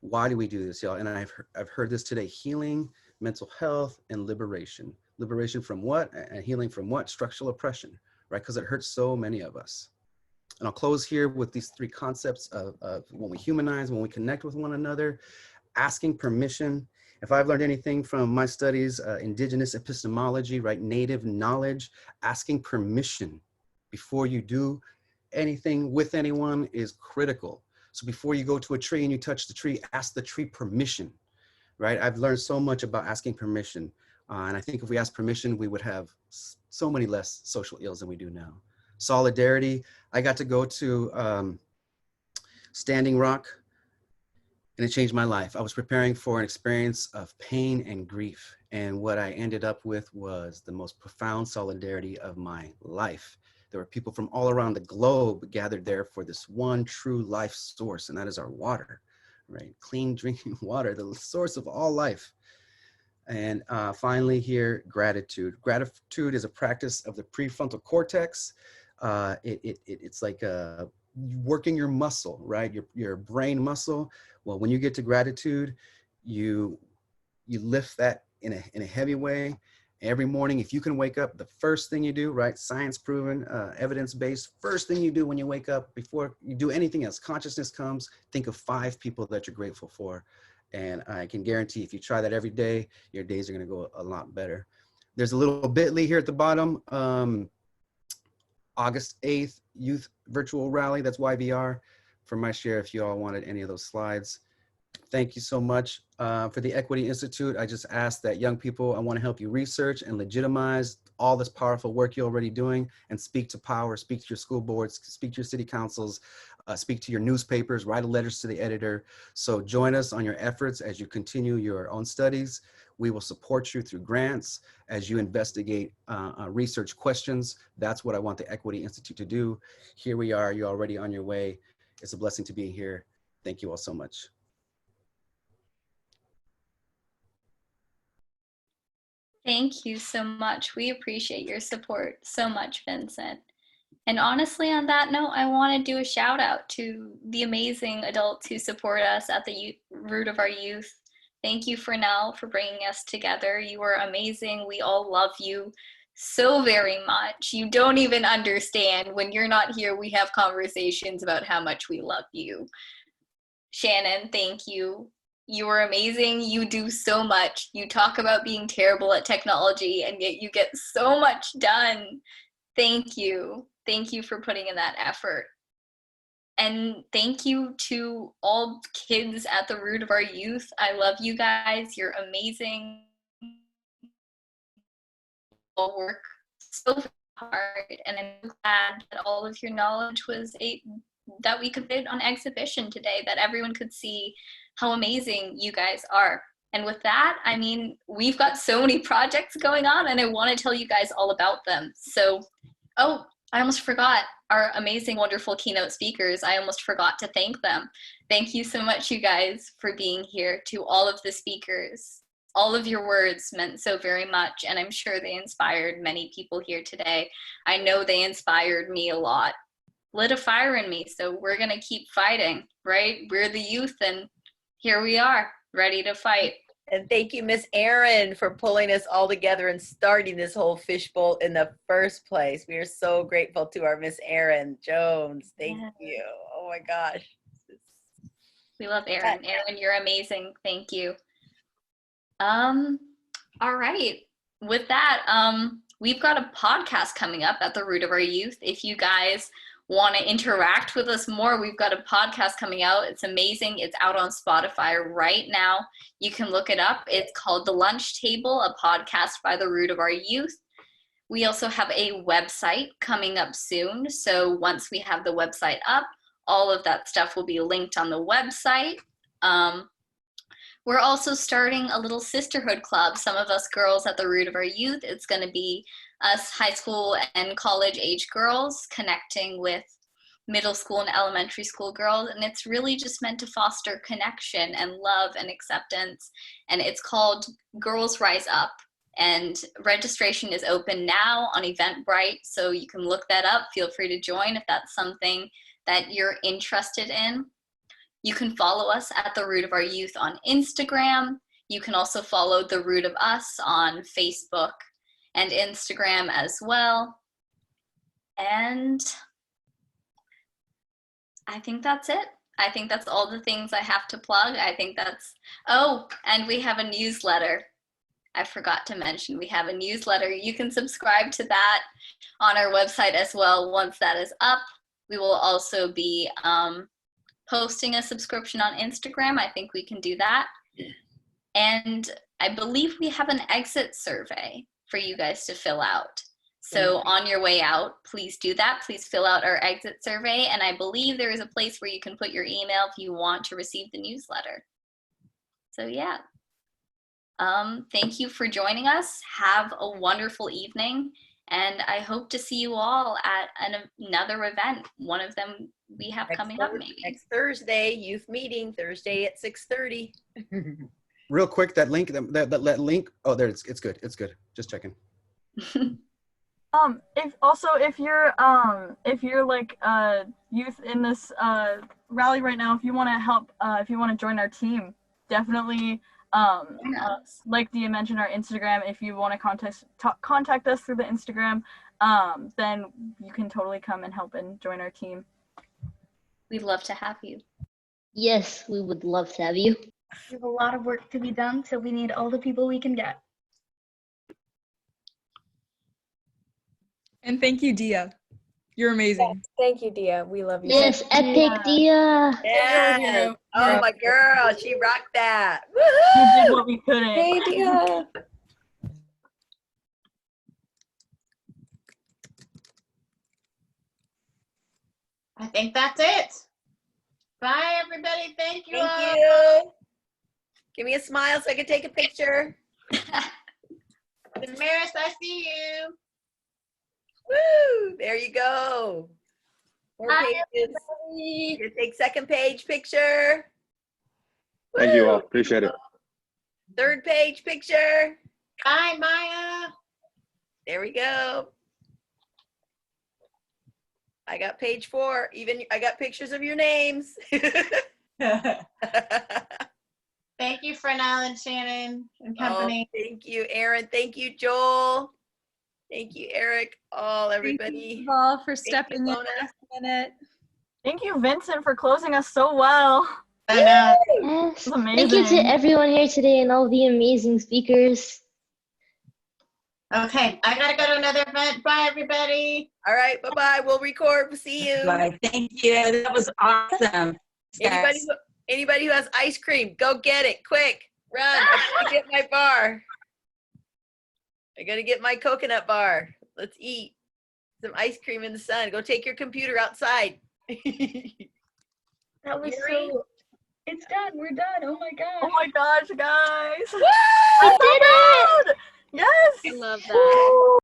Why do we do this, y'all? And I've heard this today: healing, mental health, and liberation. Liberation from what? And healing from what? Structural oppression, right? Because it hurts so many of us. And I'll close here with these three concepts of when we humanize, when we connect with one another, asking permission. If I've learned anything from my studies, indigenous epistemology, right, native knowledge, asking permission before you do anything with anyone is critical. So before you go to a tree and you touch the tree, ask the tree permission, right? I've learned so much about asking permission. And I think if we ask permission, we would have so many less social ills than we do now. Solidarity, I got to go to Standing Rock, and it changed my life. I was preparing for an experience of pain and grief. And what I ended up with was the most profound solidarity of my life. There were people from all around the globe gathered there for this one true life source, and that is our water, right? Clean drinking water, the source of all life. And finally here, gratitude. Gratitude is a practice of the prefrontal cortex. It's like working your muscle, right? Your brain muscle. Well, when you get to gratitude, you lift that in a heavy way. Every morning, if you can wake up, the first thing you do, right? Science proven, evidence-based, first thing you do when you wake up, before you do anything else, consciousness comes, think of 5 people that you're grateful for. And I can guarantee if you try that every day, your days are gonna go a lot better. There's a little bit.ly here at the bottom. August 8th, youth virtual rally, that's YVR, for my share if you all wanted any of those slides. Thank you so much. For the Equity Institute, I just ask that young people, I want to help you research and legitimize all this powerful work you're already doing and speak to power, speak to your school boards, speak to your city councils, speak to your newspapers, write letters to the editor. So join us on your efforts as you continue your own studies. We will support you through grants as you investigate research questions. That's what I want the Equity Institute to do. Here we are, you're already on your way. It's a blessing to be here. Thank you all so much. Thank you so much. We appreciate your support so much, Vincent. And honestly, on that note, I want to do a shout out to the amazing adults who support us at the root of our youth. Thank you, Fernell, for bringing us together. You are amazing. We all love you. so very much. You don't even understand. When you're not here, we have conversations about how much we love you. Shannon, thank you. You are amazing. You do so much. You talk about being terrible at technology, and yet you get so much done. Thank you. Thank you for putting in that effort. And thank you to all kids at the root of our youth. I love you guys. You're amazing. All work so hard, and I'm glad that all of your knowledge was that we could put on exhibition today, that everyone could see how amazing you guys are. And with that, I mean, we've got so many projects going on, and I want to tell you guys all about them. So, oh, I almost forgot our amazing, wonderful keynote speakers. I almost forgot to thank them. Thank you so much, you guys, for being here. To all of the speakers, all of your words meant so very much, and I'm sure they inspired many people here today. I know they inspired me a lot. Lit a fire in me, so we're gonna keep fighting, right? We're the youth, and here we are, ready to fight. And thank you, Miss Erin, for pulling us all together and starting this whole fishbowl in the first place. We are so grateful to our Miss Erin Jones. Thank you. Oh my gosh. We love Erin. Erin, you're amazing. Thank you. All right. With that, we've got a podcast coming up at the Root of Our Youth. If you guys want to interact with us more, we've got a podcast coming out. It's amazing. It's out on Spotify right now. You can look it up. It's called The Lunch Table, a podcast by the Root of Our Youth. We also have a website coming up soon. So once we have the website up, all of that stuff will be linked on the website. We're also starting a little sisterhood club. Some of us girls at the Root of Our Youth, it's going to be us high school and college age girls connecting with middle school and elementary school girls. And it's really just meant to foster connection and love and acceptance. And it's called Girls Rise Up. And registration is open now on Eventbrite. So you can look that up. Feel free to join if that's something that you're interested in. You can follow us at the Root of Our Youth on Instagram. You can also follow the Root of Us on Facebook and Instagram as well. And I think that's it. I think that's all the things I have to plug. I think that's, oh, and we have a newsletter. I forgot to mention, we have a newsletter. You can subscribe to that on our website as well. Once that is up, we will also be posting a subscription on Instagram. I think we can do that. And I believe we have an exit survey for you guys to fill out. So on your way out, please do that. Please fill out our exit survey. And I believe there is a place where you can put your email if you want to receive the newsletter. So yeah. Thank you for joining us. Have a wonderful evening. And I hope to see you all at another event. One of them we have coming up maybe. Next Thursday, youth meeting, Thursday at 6:30. Real quick, that link, that link. Oh, there it's good. It's good. Just checking. If you're like youth in this rally right now, if you want to help, if you want to join our team, definitely like Dia mentioned, our Instagram. If you want to contact us through the Instagram, then you can totally come and help and join our team. We'd love to have you. Yes, we would love to have you. We have a lot of work to be done, so we need all the people we can get. And thank you, Dia. You're amazing. Yes, thank you, Dia. We love you. Yes, epic Dia. Yes. Oh, my girl. She rocked that. We did what we couldn't. Hey, Dia. I think that's it. Bye, everybody. Thank you all. Thank you. Give me a smile so I can take a picture. Damaris, I see you. Woo! There you go. More pages. You take second page picture. Thank you all. Appreciate it. Third page picture. Bye, Maya. There we go. I got page 4. Even I got pictures of your names. Thank you, Fresnel and Shannon and company. Oh, thank you, Aaron. Thank you, Joel. Thank you, Eric. Everybody. Thank you all for stepping in last minute. Thank you, Vincent, for closing us so well. I know. Yes. It was Thank you to amazing. everyone here today and all the amazing speakers. Okay, I gotta go to another event. Bye, everybody. All right, bye-bye. We'll record. We'll see you. Bye. Thank you. That was awesome. Anybody who has ice cream, go get it. Quick. Run. I gotta get my bar. I gotta get my coconut bar. Let's eat some ice cream in the sun. Go take your computer outside. That was so. It's done. We're done. Oh my gosh. Oh my gosh, guys. We did it! Yes. I love that.